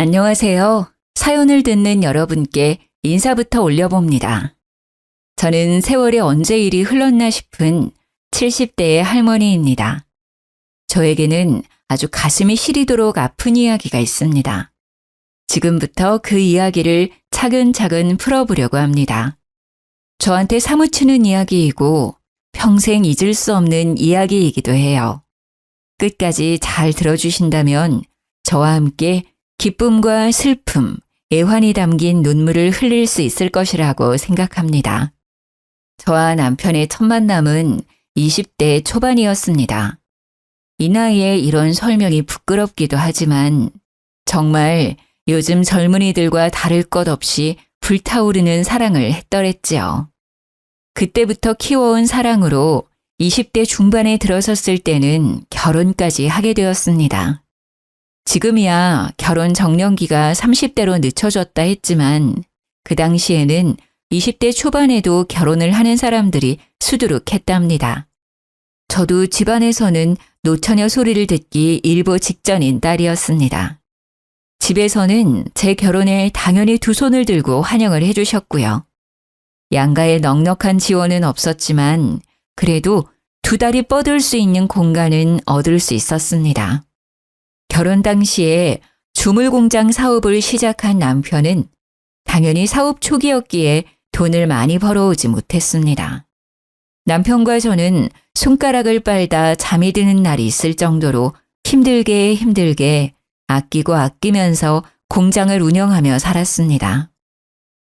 안녕하세요. 사연을 듣는 여러분께 인사부터 올려봅니다. 저는 세월이 언제 이리 흘렀나 싶은 70대의 할머니입니다. 저에게는 아주 가슴이 시리도록 아픈 이야기가 있습니다. 지금부터 그 이야기를 차근차근 풀어보려고 합니다. 저한테 사무치는 이야기이고 평생 잊을 수 없는 이야기이기도 해요. 끝까지 잘 들어주신다면 저와 함께 기쁨과 슬픔, 애환이 담긴 눈물을 흘릴 수 있을 것이라고 생각합니다. 저와 남편의 첫 만남은 20대 초반이었습니다. 이 나이에 이런 설명이 부끄럽기도 하지만 정말 요즘 젊은이들과 다를 것 없이 불타오르는 사랑을 했더랬지요. 그때부터 키워온 사랑으로 20대 중반에 들어섰을 때는 결혼까지 하게 되었습니다. 지금이야 결혼 정년기가 30대로 늦춰졌다 했지만 그 당시에는 20대 초반에도 결혼을 하는 사람들이 수두룩했답니다. 저도 집안에서는 노처녀 소리를 듣기 일보 직전인 딸이었습니다. 집에서는 제 결혼에 당연히 두 손을 들고 환영을 해주셨고요. 양가의 넉넉한 지원은 없었지만 그래도 두 다리 뻗을 수 있는 공간은 얻을 수 있었습니다. 결혼 당시에 주물공장 사업을 시작한 남편은 당연히 사업 초기였기에 돈을 많이 벌어오지 못했습니다. 남편과 저는 손가락을 빨다 잠이 드는 날이 있을 정도로 힘들게 아끼고 아끼면서 공장을 운영하며 살았습니다.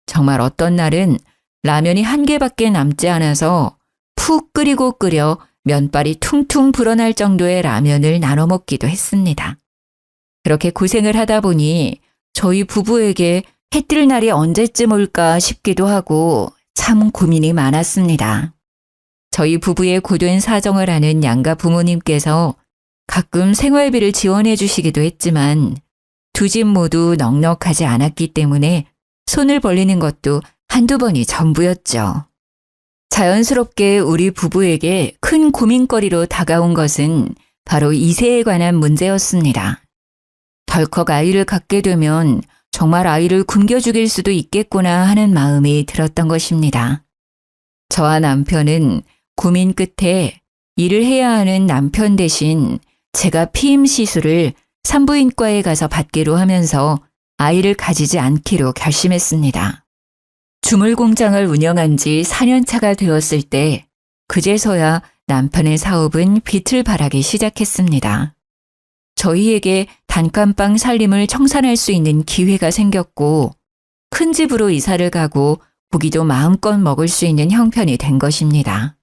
정말 어떤 날은 라면이 한 개밖에 남지 않아서 푹 끓여 면발이 퉁퉁 불어날 정도의 라면을 나눠 먹기도 했습니다. 그렇게 고생을 하다 보니 저희 부부에게 해 뜰 날이 언제쯤 올까 싶기도 하고 참 고민이 많았습니다. 저희 부부의 고된 사정을 아는 양가 부모님께서 가끔 생활비를 지원해 주시기도 했지만 두 집 모두 넉넉하지 않았기 때문에 손을 벌리는 것도 한두 번이 전부였죠. 자연스럽게 우리 부부에게 큰 고민거리로 다가온 것은 바로 이세에 관한 문제였습니다. 덜컥 아이를 갖게 되면 정말 아이를 굶겨 죽일 수도 있겠구나 하는 마음이 들었던 것입니다. 저와 남편은 고민 끝에 일을 해야 하는 남편 대신 제가 피임 시술을 산부인과에 가서 받기로 하면서 아이를 가지지 않기로 결심했습니다. 주물공장을 운영한 지 4년 차가 되었을 때 그제서야 남편의 사업은 빛을 발하기 시작했습니다. 저희에게 단칸방 살림을 청산할 수 있는 기회가 생겼고 큰 집으로 이사를 가고 고기도 마음껏 먹을 수 있는 형편이 된 것입니다.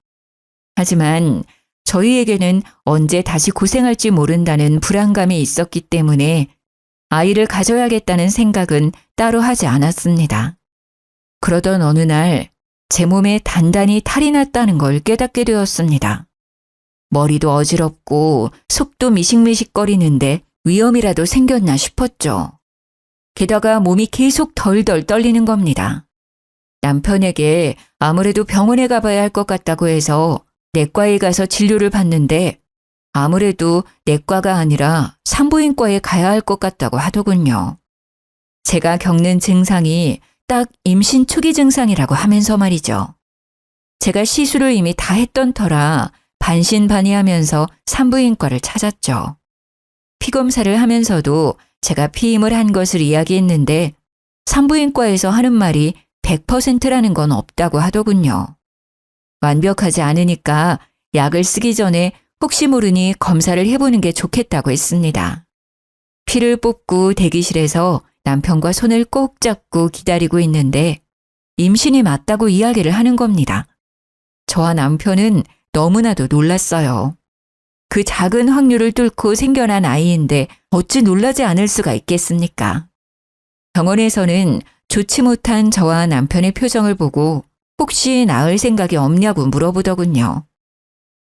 하지만 저희에게는 언제 다시 고생할지 모른다는 불안감이 있었기 때문에 아이를 가져야겠다는 생각은 따로 하지 않았습니다. 그러던 어느 날 제 몸에 단단히 탈이 났다는 걸 깨닫게 되었습니다. 머리도 어지럽고 속도 미식미식거리는데 위험이라도 생겼나 싶었죠. 게다가 몸이 계속 덜덜 떨리는 겁니다. 남편에게 아무래도 병원에 가봐야 할 것 같다고 해서 내과에 가서 진료를 받는데 아무래도 내과가 아니라 산부인과에 가야 할 것 같다고 하더군요. 제가 겪는 증상이 딱 임신 초기 증상이라고 하면서 말이죠. 제가 시술을 이미 다 했던 터라 반신반의하면서 산부인과를 찾았죠. 피검사를 하면서도 제가 피임을 한 것을 이야기했는데 산부인과에서 하는 말이 100%라는 건 없다고 하더군요. 완벽하지 않으니까 약을 쓰기 전에 혹시 모르니 검사를 해보는 게 좋겠다고 했습니다. 피를 뽑고 대기실에서 남편과 손을 꼭 잡고 기다리고 있는데 임신이 맞다고 이야기를 하는 겁니다. 저와 남편은 너무나도 놀랐어요. 그 작은 확률을 뚫고 생겨난 아이인데 어찌 놀라지 않을 수가 있겠습니까? 병원에서는 좋지 못한 저와 남편의 표정을 보고 혹시 낳을 생각이 없냐고 물어보더군요.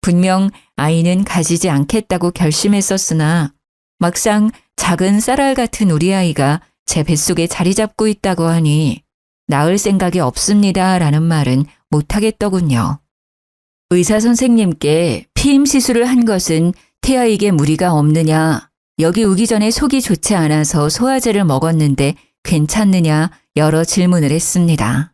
분명 아이는 가지지 않겠다고 결심했었으나 막상 작은 쌀알 같은 우리 아이가 제 뱃속에 자리 잡고 있다고 하니 낳을 생각이 없습니다 라는 말은 못하겠더군요. 의사 선생님께 피임 시술을 한 것은 태아에게 무리가 없느냐, 여기 오기 전에 속이 좋지 않아서 소화제를 먹었는데 괜찮느냐 여러 질문을 했습니다.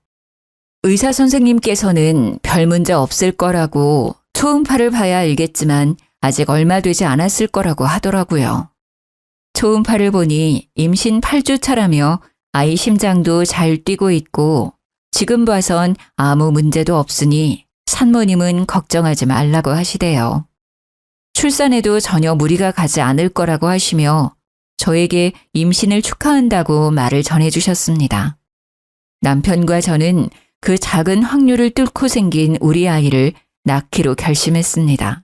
의사 선생님께서는 별 문제 없을 거라고 초음파를 봐야 알겠지만 아직 얼마 되지 않았을 거라고 하더라고요. 초음파를 보니 임신 8주 차라며 아이 심장도 잘 뛰고 있고 지금 봐선 아무 문제도 없으니 산모님은 걱정하지 말라고 하시대요. 출산에도 전혀 무리가 가지 않을 거라고 하시며 저에게 임신을 축하한다고 말을 전해주셨습니다. 남편과 저는 그 작은 확률을 뚫고 생긴 우리 아이를 낳기로 결심했습니다.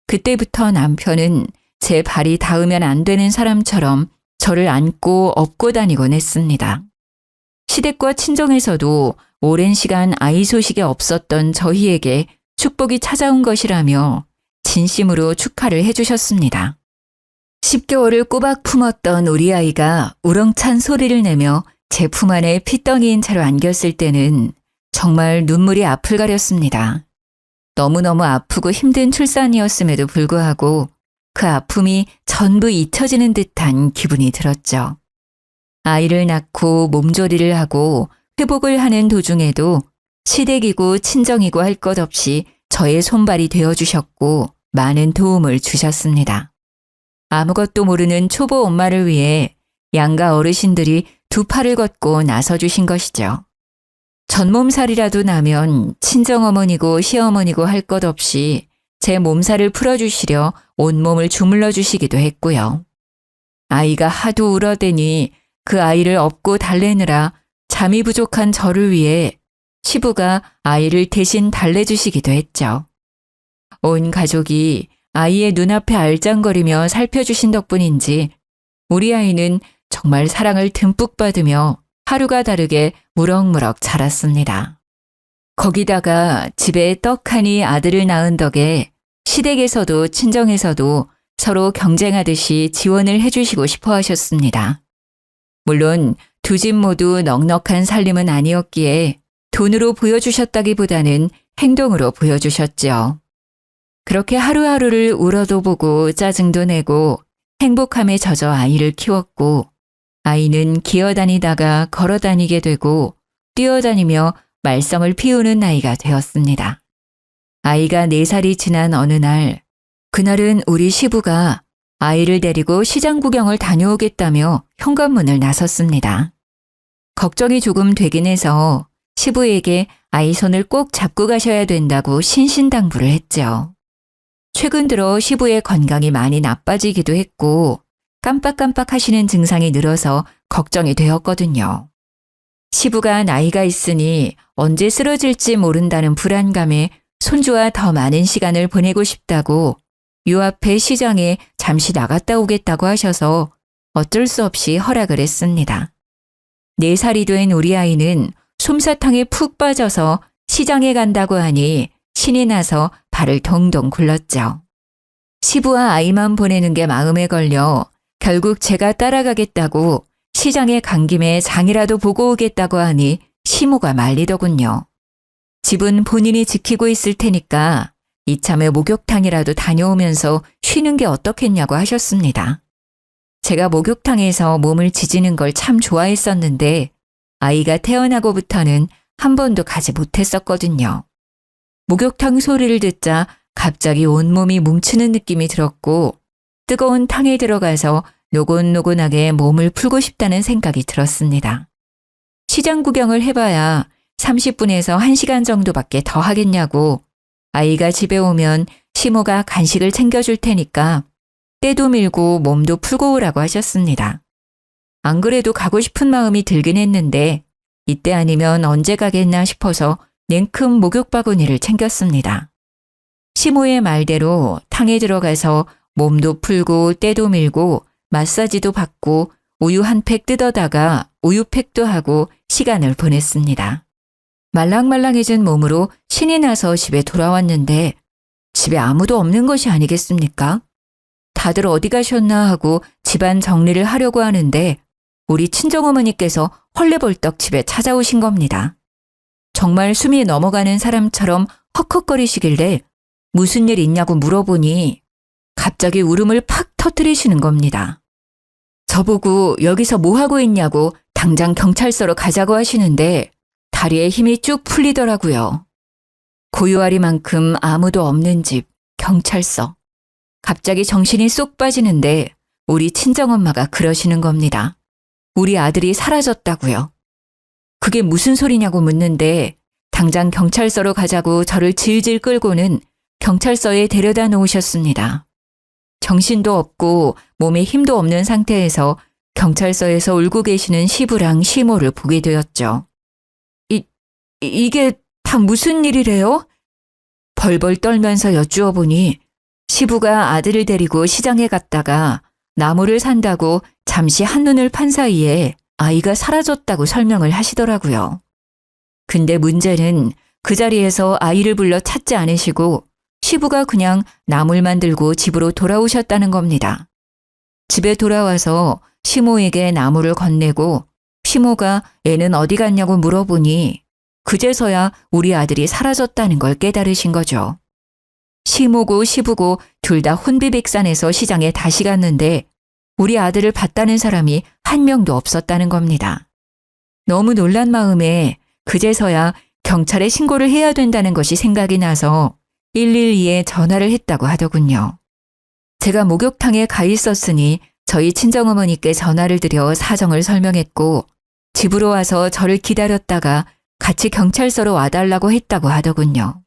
그때부터 남편은 제 발이 닿으면 안 되는 사람처럼 저를 안고 업고 다니곤 했습니다. 시댁과 친정에서도 오랜 시간 아이 소식이 없었던 저희에게 축복이 찾아온 것이라며 진심으로 축하를 해주셨습니다. 10개월을 꼬박 품었던 우리 아이가 우렁찬 소리를 내며 제 품 안에 핏덩이인 채로 안겼을 때는 정말 눈물이 앞을 가렸습니다. 너무너무 아프고 힘든 출산이었음에도 불구하고 그 아픔이 전부 잊혀지는 듯한 기분이 들었죠. 아이를 낳고 몸조리를 하고 회복을 하는 도중에도 시댁이고 친정이고 할 것 없이 저의 손발이 되어주셨고 많은 도움을 주셨습니다. 아무것도 모르는 초보 엄마를 위해 양가 어르신들이 두 팔을 걷고 나서주신 것이죠. 전몸살이라도 나면 친정어머니고 시어머니고 할 것 없이 제 몸살을 풀어주시려 온몸을 주물러 주시기도 했고요. 아이가 하도 울어대니 그 아이를 업고 달래느라 잠이 부족한 저를 위해 시부가 아이를 대신 달래주시기도 했죠. 온 가족이 아이의 눈앞에 알짱거리며 살펴주신 덕분인지 우리 아이는 정말 사랑을 듬뿍 받으며 하루가 다르게 무럭무럭 자랐습니다. 거기다가 집에 떡하니 아들을 낳은 덕에 시댁에서도 친정에서도 서로 경쟁하듯이 지원을 해주시고 싶어 하셨습니다. 물론 두 집 모두 넉넉한 살림은 아니었기에 돈으로 보여주셨다기보다는 행동으로 보여주셨죠. 그렇게 하루하루를 울어도 보고 짜증도 내고 행복함에 젖어 아이를 키웠고 아이는 기어다니다가 걸어다니게 되고 뛰어다니며 말썽을 피우는 나이가 되었습니다. 아이가 4살이 지난 어느 날, 그날은 우리 시부가 아이를 데리고 시장 구경을 다녀오겠다며 현관문을 나섰습니다. 걱정이 조금 되긴 해서 시부에게 아이 손을 꼭 잡고 가셔야 된다고 신신당부를 했죠. 최근 들어 시부의 건강이 많이 나빠지기도 했고 깜빡깜빡 하시는 증상이 늘어서 걱정이 되었거든요. 시부가 나이가 있으니 언제 쓰러질지 모른다는 불안감에 손주와 더 많은 시간을 보내고 싶다고 요 앞에 시장에 잠시 나갔다 오겠다고 하셔서 어쩔 수 없이 허락을 했습니다. 4살이 된 우리 아이는 솜사탕에 푹 빠져서 시장에 간다고 하니 신이 나서 발을 동동 굴렀죠. 시부와 아이만 보내는 게 마음에 걸려 결국 제가 따라가겠다고 시장에 간 김에 장이라도 보고 오겠다고 하니 시모가 말리더군요. 집은 본인이 지키고 있을 테니까 이참에 목욕탕이라도 다녀오면서 쉬는 게 어떻겠냐고 하셨습니다. 제가 목욕탕에서 몸을 지지는 걸 참 좋아했었는데 아이가 태어나고부터는 한 번도 가지 못했었거든요. 목욕탕 소리를 듣자 갑자기 온몸이 뭉치는 느낌이 들었고 뜨거운 탕에 들어가서 노곤노곤하게 몸을 풀고 싶다는 생각이 들었습니다. 시장 구경을 해봐야 30분에서 1시간 정도밖에 더 하겠냐고 아이가 집에 오면 시모가 간식을 챙겨줄 테니까 때도 밀고 몸도 풀고 오라고 하셨습니다. 안 그래도 가고 싶은 마음이 들긴 했는데 이때 아니면 언제 가겠나 싶어서 냉큼 목욕 바구니를 챙겼습니다. 시모의 말대로 탕에 들어가서 몸도 풀고 때도 밀고 마사지도 받고 우유 한 팩 뜯어다가 우유팩도 하고 시간을 보냈습니다. 말랑말랑해진 몸으로 신이 나서 집에 돌아왔는데 집에 아무도 없는 것이 아니겠습니까? 다들 어디 가셨나 하고 집안 정리를 하려고 하는데 우리 친정어머니께서 헐레벌떡 집에 찾아오신 겁니다. 정말 숨이 넘어가는 사람처럼 헉헉거리시길래 무슨 일 있냐고 물어보니 갑자기 울음을 팍 터뜨리시는 겁니다. 저보고 여기서 뭐 하고 있냐고 당장 경찰서로 가자고 하시는데 다리에 힘이 쭉 풀리더라고요. 고요하리만큼 아무도 없는 집, 경찰서. 갑자기 정신이 쏙 빠지는데 우리 친정엄마가 그러시는 겁니다. 우리 아들이 사라졌다고요. 그게 무슨 소리냐고 묻는데 당장 경찰서로 가자고 저를 질질 끌고는 경찰서에 데려다 놓으셨습니다. 정신도 없고 몸에 힘도 없는 상태에서 경찰서에서 울고 계시는 시부랑 시모를 보게 되었죠. 이게 다 무슨 일이래요? 벌벌 떨면서 여쭈어 보니 시부가 아들을 데리고 시장에 갔다가 나무를 산다고 잠시 한눈을 판 사이에 아이가 사라졌다고 설명을 하시더라고요. 근데 문제는 그 자리에서 아이를 불러 찾지 않으시고 시부가 그냥 나물만 들고 집으로 돌아오셨다는 겁니다. 집에 돌아와서 시모에게 나물을 건네고 시모가 애는 어디 갔냐고 물어보니 그제서야 우리 아들이 사라졌다는 걸 깨달으신 거죠. 시모고 시부고 둘 다 혼비백산해서 시장에 다시 갔는데 우리 아들을 봤다는 사람이 한 명도 없었다는 겁니다. 너무 놀란 마음에 그제서야 경찰에 신고를 해야 된다는 것이 생각이 나서 112에 전화를 했다고 하더군요. 제가 목욕탕에 가 있었으니 저희 친정어머니께 전화를 드려 사정을 설명했고 집으로 와서 저를 기다렸다가 같이 경찰서로 와달라고 했다고 하더군요.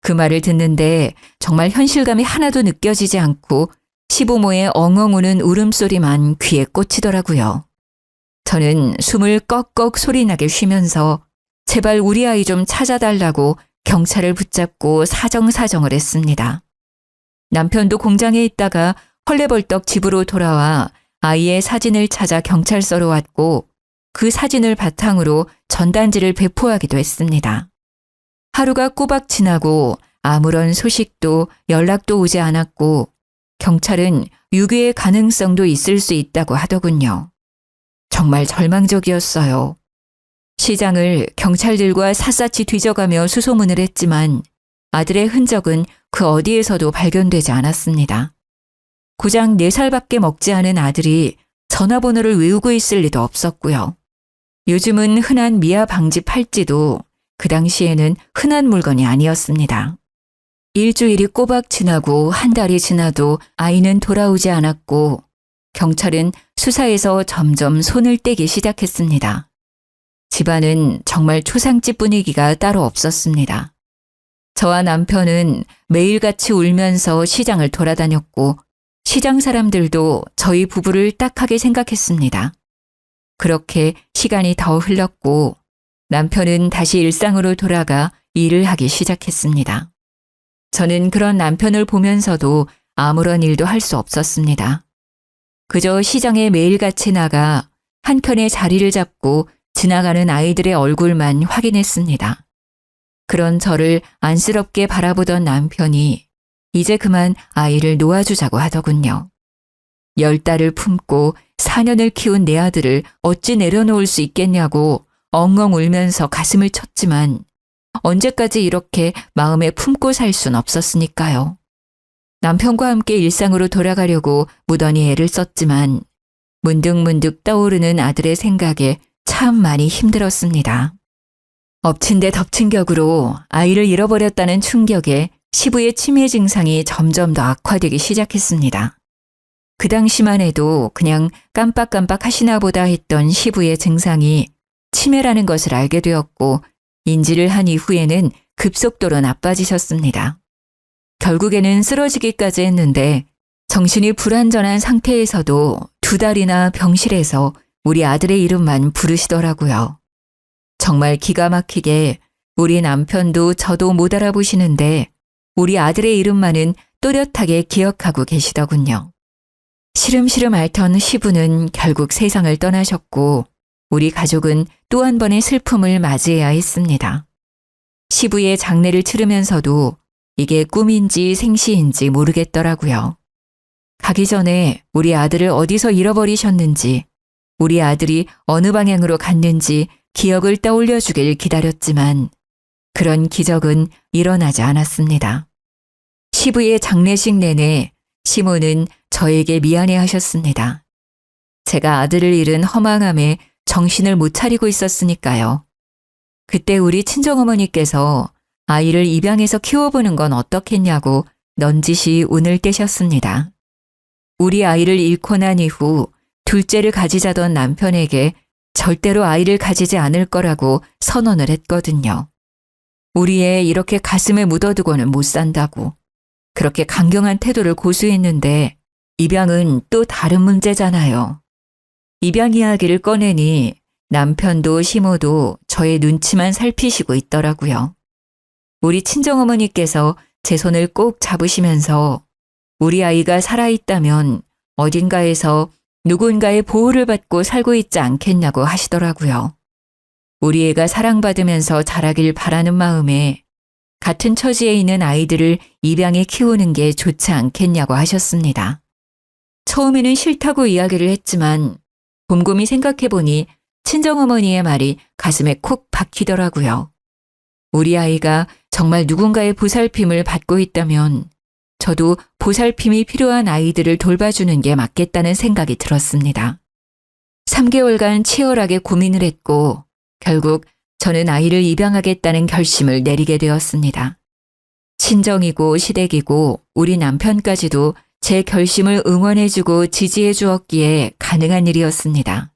그 말을 듣는데 정말 현실감이 하나도 느껴지지 않고 시부모의 엉엉 우는 울음소리만 귀에 꽂히더라고요. 저는 숨을 꺽꺽 소리나게 쉬면서 제발 우리 아이 좀 찾아달라고 경찰을 붙잡고 사정을 했습니다. 남편도 공장에 있다가 헐레벌떡 집으로 돌아와 아이의 사진을 찾아 경찰서로 왔고 그 사진을 바탕으로 전단지를 배포하기도 했습니다. 하루가 꼬박 지나고 아무런 소식도 연락도 오지 않았고 경찰은 유괴의 가능성도 있을 수 있다고 하더군요. 정말 절망적이었어요. 시장을 경찰들과 샅샅이 뒤져가며 수소문을 했지만 아들의 흔적은 그 어디에서도 발견되지 않았습니다. 고작 4살밖에 먹지 않은 아들이 전화번호를 외우고 있을 리도 없었고요. 요즘은 흔한 미아 방지 팔찌도 그 당시에는 흔한 물건이 아니었습니다. 일주일이 꼬박 지나고 한 달이 지나도 아이는 돌아오지 않았고 경찰은 수사에서 점점 손을 떼기 시작했습니다. 집안은 정말 초상집 분위기가 따로 없었습니다. 저와 남편은 매일같이 울면서 시장을 돌아다녔고 시장 사람들도 저희 부부를 딱하게 생각했습니다. 그렇게 시간이 더 흘렀고 남편은 다시 일상으로 돌아가 일을 하기 시작했습니다. 저는 그런 남편을 보면서도 아무런 일도 할 수 없었습니다. 그저 시장에 매일같이 나가 한켠에 자리를 잡고 지나가는 아이들의 얼굴만 확인했습니다. 그런 저를 안쓰럽게 바라보던 남편이 이제 그만 아이를 놓아주자고 하더군요. 10달을 품고 4년을 키운 내 아들을 어찌 내려놓을 수 있겠냐고 엉엉 울면서 가슴을 쳤지만 언제까지 이렇게 마음에 품고 살 순 없었으니까요. 남편과 함께 일상으로 돌아가려고 무던히 애를 썼지만 문득문득 떠오르는 아들의 생각에 참 많이 힘들었습니다. 엎친 데 덮친 격으로 아이를 잃어버렸다는 충격에 시부의 치매 증상이 점점 더 악화되기 시작했습니다. 그 당시만 해도 그냥 깜빡깜빡 하시나 보다 했던 시부의 증상이 치매라는 것을 알게 되었고 인지를 한 이후에는 급속도로 나빠지셨습니다. 결국에는 쓰러지기까지 했는데 정신이 불완전한 상태에서도 2달이나 병실에서 우리 아들의 이름만 부르시더라고요. 정말 기가 막히게 우리 남편도 저도 못 알아보시는데 우리 아들의 이름만은 또렷하게 기억하고 계시더군요. 시름시름 앓던 시부는 결국 세상을 떠나셨고 우리 가족은 또 한 번의 슬픔을 맞이해야 했습니다. 시부의 장례를 치르면서도 이게 꿈인지 생시인지 모르겠더라고요. 가기 전에 우리 아들을 어디서 잃어버리셨는지, 우리 아들이 어느 방향으로 갔는지 기억을 떠올려 주길 기다렸지만 그런 기적은 일어나지 않았습니다. 시부의 장례식 내내 시모는 저에게 미안해 하셨습니다. 제가 아들을 잃은 허망함에 정신을 못 차리고 있었으니까요. 그때 우리 친정어머니께서 아이를 입양해서 키워보는 건 어떻겠냐고 넌지시 운을 떼셨습니다. 우리 아이를 잃고 난 이후 둘째를 가지자던 남편에게 절대로 아이를 가지지 않을 거라고 선언을 했거든요. 우리 애 이렇게 가슴에 묻어두고는 못 산다고. 그렇게 강경한 태도를 고수했는데 입양은 또 다른 문제잖아요. 입양 이야기를 꺼내니 남편도 시모도 저의 눈치만 살피시고 있더라고요. 우리 친정어머니께서 제 손을 꼭 잡으시면서 우리 아이가 살아있다면 어딘가에서 누군가의 보호를 받고 살고 있지 않겠냐고 하시더라고요. 우리 애가 사랑받으면서 자라길 바라는 마음에 같은 처지에 있는 아이들을 입양해 키우는 게 좋지 않겠냐고 하셨습니다. 처음에는 싫다고 이야기를 했지만 곰곰이 생각해보니 친정어머니의 말이 가슴에 콕 박히더라고요. 우리 아이가 정말 누군가의 보살핌을 받고 있다면 저도 보살핌이 필요한 아이들을 돌봐주는 게 맞겠다는 생각이 들었습니다. 3개월간 치열하게 고민을 했고 결국 저는 아이를 입양하겠다는 결심을 내리게 되었습니다. 친정이고 시댁이고 우리 남편까지도 제 결심을 응원해주고 지지해 주었기에 가능한 일이었습니다.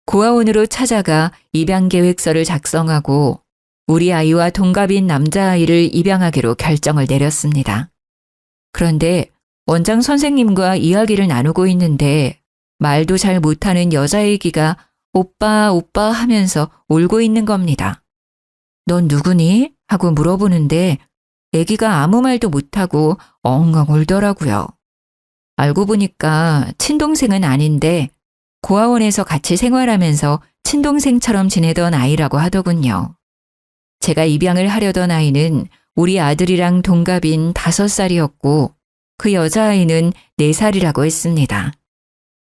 고아원으로 찾아가 입양 계획서를 작성하고 우리 아이와 동갑인 남자아이를 입양하기로 결정을 내렸습니다. 그런데 원장 선생님과 이야기를 나누고 있는데 말도 잘 못하는 여자애기가 오빠, 오빠 하면서 울고 있는 겁니다. 넌 누구니? 하고 물어보는데 애기가 아무 말도 못하고 엉엉 울더라고요. 알고 보니까 친동생은 아닌데 고아원에서 같이 생활하면서 친동생처럼 지내던 아이라고 하더군요. 제가 입양을 하려던 아이는 우리 아들이랑 동갑인 5살이었고 그 여자아이는 4살이라고 했습니다.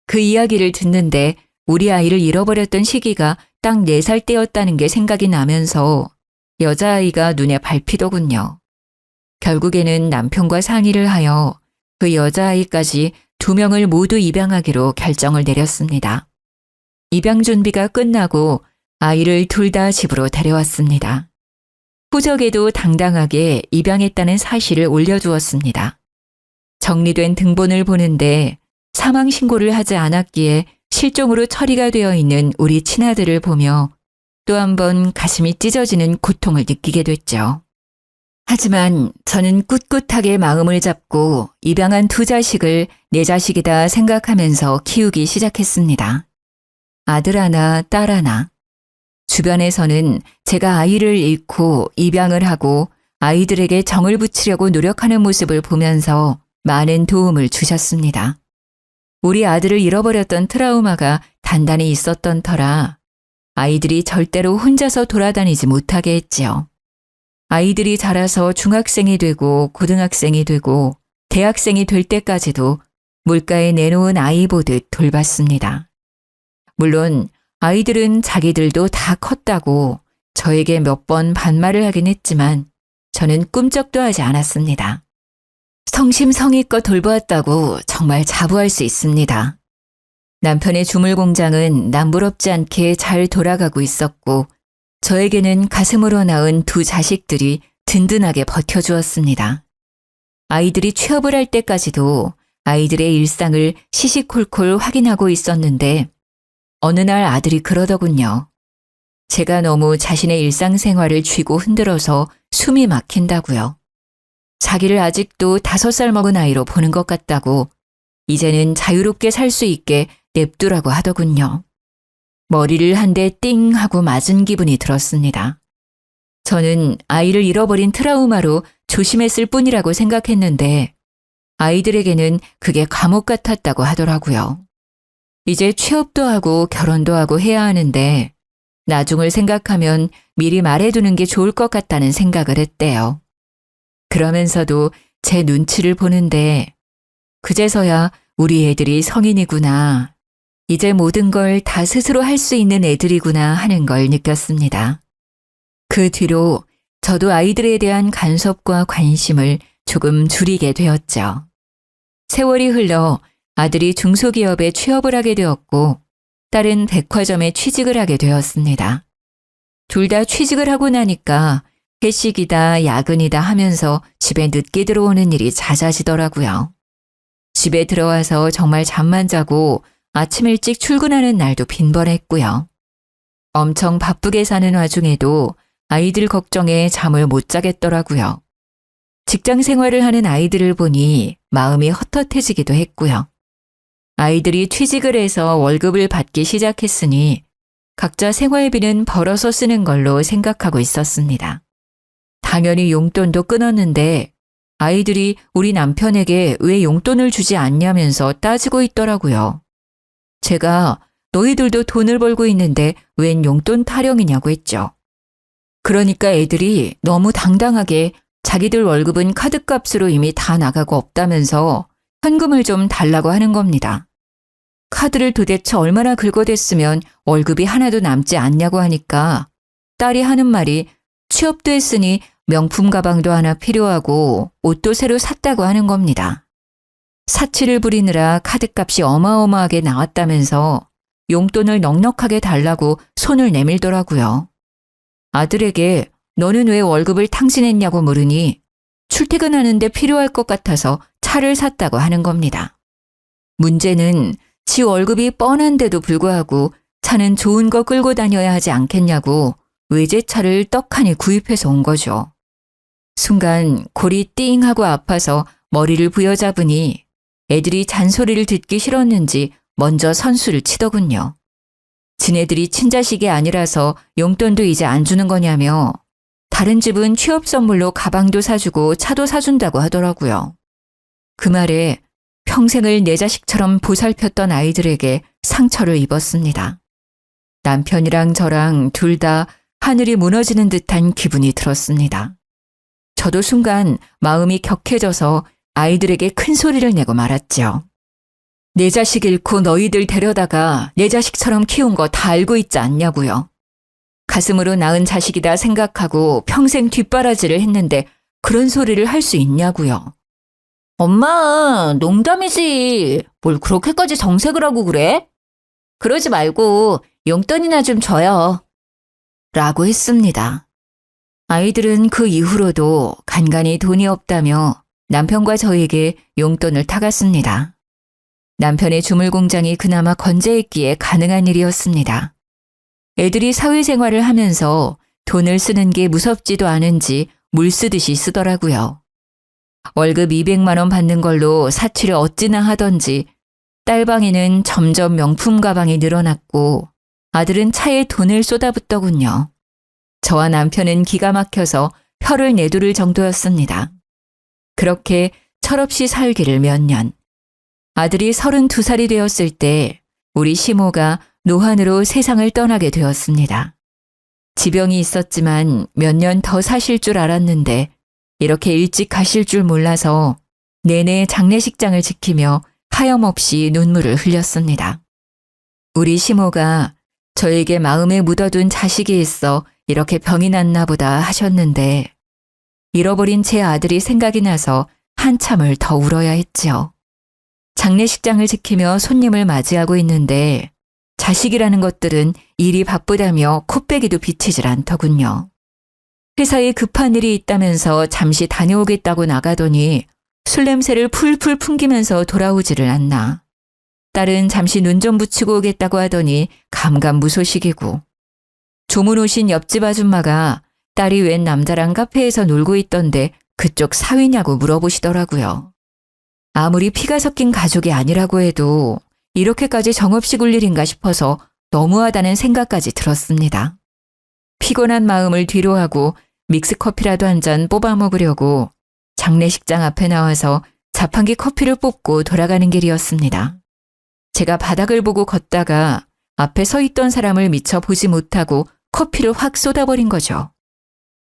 그 이야기를 듣는데 우리 아이를 잃어버렸던 시기가 딱 4살 때였다는 게 생각이 나면서 여자아이가 눈에 밟히더군요. 결국에는 남편과 상의를 하여 그 여자아이까지 2명을 모두 입양하기로 결정을 내렸습니다. 입양 준비가 끝나고 아이를 둘 다 집으로 데려왔습니다. 후적에도 당당하게 입양했다는 사실을 올려두었습니다. 정리된 등본을 보는데 사망 신고를 하지 않았기에 실종으로 처리가 되어 있는 우리 친아들을 보며 또 한 번 가슴이 찢어지는 고통을 느끼게 됐죠. 하지만 저는 꿋꿋하게 마음을 잡고 입양한 2자식을 내 자식이다 생각하면서 키우기 시작했습니다. 아들 하나, 딸 하나. 주변에서는 제가 아이를 잃고 입양을 하고 아이들에게 정을 붙이려고 노력하는 모습을 보면서 많은 도움을 주셨습니다. 우리 아들을 잃어버렸던 트라우마가 단단히 있었던 터라 아이들이 절대로 혼자서 돌아다니지 못하게 했지요. 아이들이 자라서 중학생이 되고 고등학생이 되고 대학생이 될 때까지도 물가에 내놓은 아이 보듯 돌봤습니다. 물론 아이들은 자기들도 다 컸다고 저에게 몇 번 반말을 하긴 했지만 저는 꿈쩍도 하지 않았습니다. 성심성의껏 돌보았다고 정말 자부할 수 있습니다. 남편의 주물 공장은 남부럽지 않게 잘 돌아가고 있었고 저에게는 가슴으로 낳은 2자식들이 든든하게 버텨주었습니다. 아이들이 취업을 할 때까지도 아이들의 일상을 시시콜콜 확인하고 있었는데 어느 날 아들이 그러더군요. 제가 너무 자신의 일상생활을 쥐고 흔들어서 숨이 막힌다고요. 자기를 아직도 5살 먹은 아이로 보는 것 같다고 이제는 자유롭게 살 수 있게 냅두라고 하더군요. 머리를 한 대 띵 하고 맞은 기분이 들었습니다. 저는 아이를 잃어버린 트라우마로 조심했을 뿐이라고 생각했는데 아이들에게는 그게 감옥 같았다고 하더라고요. 이제 취업도 하고 결혼도 하고 해야 하는데 나중을 생각하면 미리 말해두는 게 좋을 것 같다는 생각을 했대요. 그러면서도 제 눈치를 보는데 그제서야 우리 애들이 성인이구나. 이제 모든 걸 다 스스로 할 수 있는 애들이구나 하는 걸 느꼈습니다. 그 뒤로 저도 아이들에 대한 간섭과 관심을 조금 줄이게 되었죠. 세월이 흘러 아들이 중소기업에 취업을 하게 되었고 딸은 백화점에 취직을 하게 되었습니다. 둘 다 취직을 하고 나니까 회식이다 야근이다 하면서 집에 늦게 들어오는 일이 잦아지더라고요. 집에 들어와서 정말 잠만 자고 아침 일찍 출근하는 날도 빈번했고요. 엄청 바쁘게 사는 와중에도 아이들 걱정에 잠을 못 자겠더라고요. 직장 생활을 하는 아이들을 보니 마음이 헛헛해지기도 했고요. 아이들이 취직을 해서 월급을 받기 시작했으니 각자 생활비는 벌어서 쓰는 걸로 생각하고 있었습니다. 당연히 용돈도 끊었는데 아이들이 우리 남편에게 왜 용돈을 주지 않냐면서 따지고 있더라고요. 제가 너희들도 돈을 벌고 있는데 웬 용돈 타령이냐고 했죠. 그러니까 애들이 너무 당당하게 자기들 월급은 카드값으로 이미 다 나가고 없다면서 현금을 좀 달라고 하는 겁니다. 카드를 도대체 얼마나 긁어댔으면 월급이 하나도 남지 않냐고 하니까 딸이 하는 말이 취업도 했으니 명품 가방도 하나 필요하고 옷도 새로 샀다고 하는 겁니다. 사치를 부리느라 카드값이 어마어마하게 나왔다면서 용돈을 넉넉하게 달라고 손을 내밀더라고요. 아들에게 너는 왜 월급을 탕진했냐고 물으니 출퇴근하는데 필요할 것 같아서 차를 샀다고 하는 겁니다. 문제는 지 월급이 뻔한데도 불구하고 차는 좋은 거 끌고 다녀야 하지 않겠냐고 외제차를 떡하니 구입해서 온 거죠. 순간 골이 띵 하고 아파서 머리를 부여잡으니 애들이 잔소리를 듣기 싫었는지 먼저 선수를 치더군요. 지네들이 친자식이 아니라서 용돈도 이제 안 주는 거냐며 다른 집은 취업 선물로 가방도 사주고 차도 사준다고 하더라고요. 그 말에 평생을 내 자식처럼 보살폈던 아이들에게 상처를 입었습니다. 남편이랑 저랑 둘 다 하늘이 무너지는 듯한 기분이 들었습니다. 저도 순간 마음이 격해져서 아이들에게 큰 소리를 내고 말았죠. 내 자식 잃고 너희들 데려다가 내 자식처럼 키운 거 다 알고 있지 않냐고요. 가슴으로 낳은 자식이다 생각하고 평생 뒷바라지를 했는데 그런 소리를 할 수 있냐고요. 엄마, 농담이지. 뭘 그렇게까지 정색을 하고 그래? 그러지 말고 용돈이나 좀 줘요. 라고 했습니다. 아이들은 그 이후로도 간간히 돈이 없다며 남편과 저에게 용돈을 타갔습니다. 남편의 주물 공장이 그나마 건재했기에 가능한 일이었습니다. 애들이 사회생활을 하면서 돈을 쓰는 게 무섭지도 않은지 물 쓰듯이 쓰더라고요. 월급 200만 원 받는 걸로 사치를 어찌나 하던지 딸방에는 점점 명품 가방이 늘어났고 아들은 차에 돈을 쏟아붓더군요. 저와 남편은 기가 막혀서 혀를 내두를 정도였습니다. 그렇게 철없이 살기를 몇 년. 아들이 32살이 되었을 때 우리 시모가 노환으로 세상을 떠나게 되었습니다. 지병이 있었지만 몇 년 더 사실 줄 알았는데 이렇게 일찍 가실 줄 몰라서 내내 장례식장을 지키며 하염없이 눈물을 흘렸습니다. 우리 시모가 저에게 마음에 묻어둔 자식이 있어 이렇게 병이 났나 보다 하셨는데 잃어버린 제 아들이 생각이 나서 한참을 더 울어야 했지요. 장례식장을 지키며 손님을 맞이하고 있는데 자식이라는 것들은 일이 바쁘다며 코빼기도 비치질 않더군요. 회사에 급한 일이 있다면서 잠시 다녀오겠다고 나가더니 술 냄새를 풀풀 풍기면서 돌아오지를 않나. 딸은 잠시 눈 좀 붙이고 오겠다고 하더니 감감무소식이고. 조문 오신 옆집 아줌마가 딸이 웬 남자랑 카페에서 놀고 있던데 그쪽 사위냐고 물어보시더라고요. 아무리 피가 섞인 가족이 아니라고 해도 이렇게까지 정없이 굴 일인가 싶어서 너무하다는 생각까지 들었습니다. 피곤한 마음을 뒤로하고 믹스커피라도 한 잔 뽑아 먹으려고 장례식장 앞에 나와서 자판기 커피를 뽑고 돌아가는 길이었습니다. 제가 바닥을 보고 걷다가 앞에 서 있던 사람을 미처 보지 못하고 커피를 확 쏟아버린 거죠.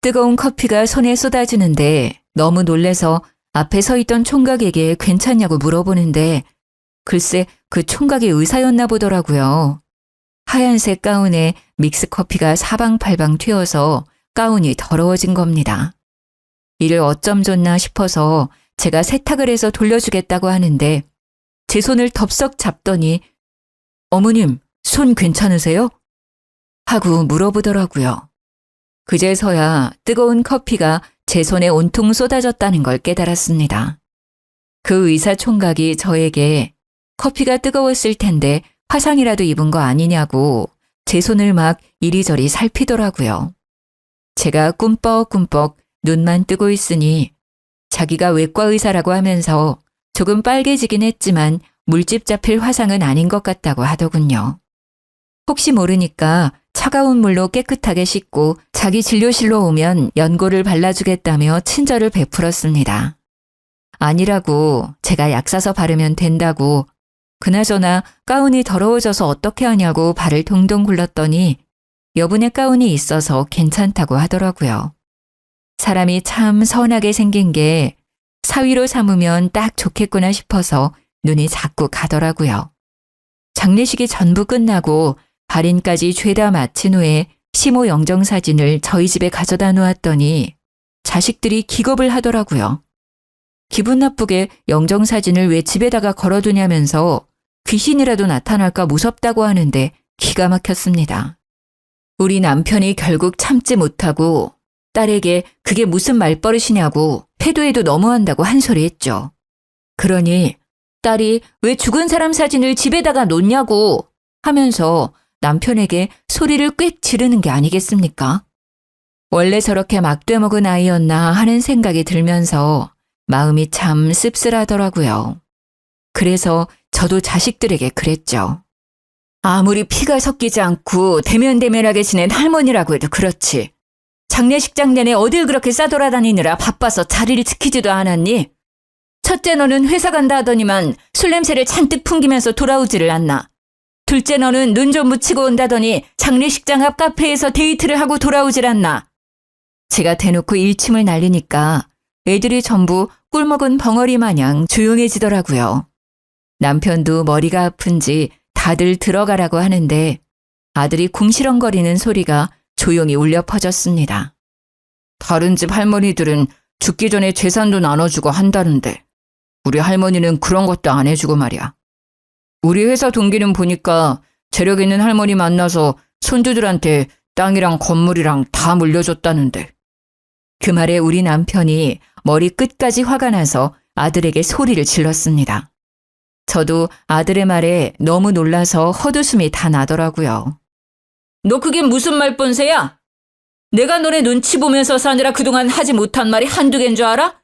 뜨거운 커피가 손에 쏟아지는데 너무 놀래서 앞에 서 있던 총각에게 괜찮냐고 물어보는데 글쎄 그 총각이 의사였나 보더라고요. 하얀색 가운에 믹스커피가 사방팔방 튀어서 가운이 더러워진 겁니다. 이를 어쩜 좋나 싶어서 제가 세탁을 해서 돌려주겠다고 하는데 제 손을 덥석 잡더니 어머님, 손 괜찮으세요? 하고 물어보더라고요. 그제서야 뜨거운 커피가 제 손에 온통 쏟아졌다는 걸 깨달았습니다. 그 의사총각이 저에게 커피가 뜨거웠을 텐데 화상이라도 입은 거 아니냐고 제 손을 막 이리저리 살피더라고요. 제가 꿈뻑꿈뻑 눈만 뜨고 있으니 자기가 외과 의사라고 하면서 조금 빨개지긴 했지만 물집 잡힐 화상은 아닌 것 같다고 하더군요. 혹시 모르니까 차가운 물로 깨끗하게 씻고 자기 진료실로 오면 연고를 발라주겠다며 친절을 베풀었습니다. 아니라고 제가 약 사서 바르면 된다고 그나저나 가운이 더러워져서 어떻게 하냐고 발을 동동 굴렀더니 여분의 가운이 있어서 괜찮다고 하더라고요. 사람이 참 선하게 생긴 게 사위로 삼으면 딱 좋겠구나 싶어서 눈이 자꾸 가더라고요. 장례식이 전부 끝나고 발인까지 죄다 마친 후에 시모 영정사진을 저희 집에 가져다 놓았더니 자식들이 기겁을 하더라고요. 기분 나쁘게 영정사진을 왜 집에다가 걸어두냐면서 귀신이라도 나타날까 무섭다고 하는데 기가 막혔습니다. 우리 남편이 결국 참지 못하고 딸에게 그게 무슨 말버릇이냐고 해도 해도 너무한다고 한 소리 했죠. 그러니 딸이 왜 죽은 사람 사진을 집에다가 놓냐고 하면서 남편에게 소리를 꽥 지르는 게 아니겠습니까? 원래 저렇게 막되먹은 아이였나 하는 생각이 들면서 마음이 참 씁쓸하더라고요. 그래서 저도 자식들에게 그랬죠. 아무리 피가 섞이지 않고 대면대면하게 지낸 할머니라고 해도 그렇지. 장례식장 내내 어딜 그렇게 싸돌아다니느라 바빠서 자리를 지키지도 않았니? 첫째 너는 회사 간다 하더니만 술 냄새를 잔뜩 풍기면서 돌아오지를 않나. 둘째 너는 눈 좀 묻히고 온다더니 장례식장 앞 카페에서 데이트를 하고 돌아오질 않나. 제가 대놓고 일침을 날리니까 애들이 전부 꿀먹은 벙어리 마냥 조용해지더라고요. 남편도 머리가 아픈지 다들 들어가라고 하는데 아들이 궁시렁거리는 소리가 조용히 울려 퍼졌습니다. 다른 집 할머니들은 죽기 전에 재산도 나눠주고 한다는데 우리 할머니는 그런 것도 안 해주고 말이야. 우리 회사 동기는 보니까 재력 있는 할머니 만나서 손주들한테 땅이랑 건물이랑 다 물려줬다는데. 그 말에 우리 남편이 머리 끝까지 화가 나서 아들에게 소리를 질렀습니다. 저도 아들의 말에 너무 놀라서 헛웃음이 다 나더라고요. 너 그게 무슨 말본세야? 내가 너네 눈치 보면서 사느라 그동안 하지 못한 말이 한두 개인 줄 알아?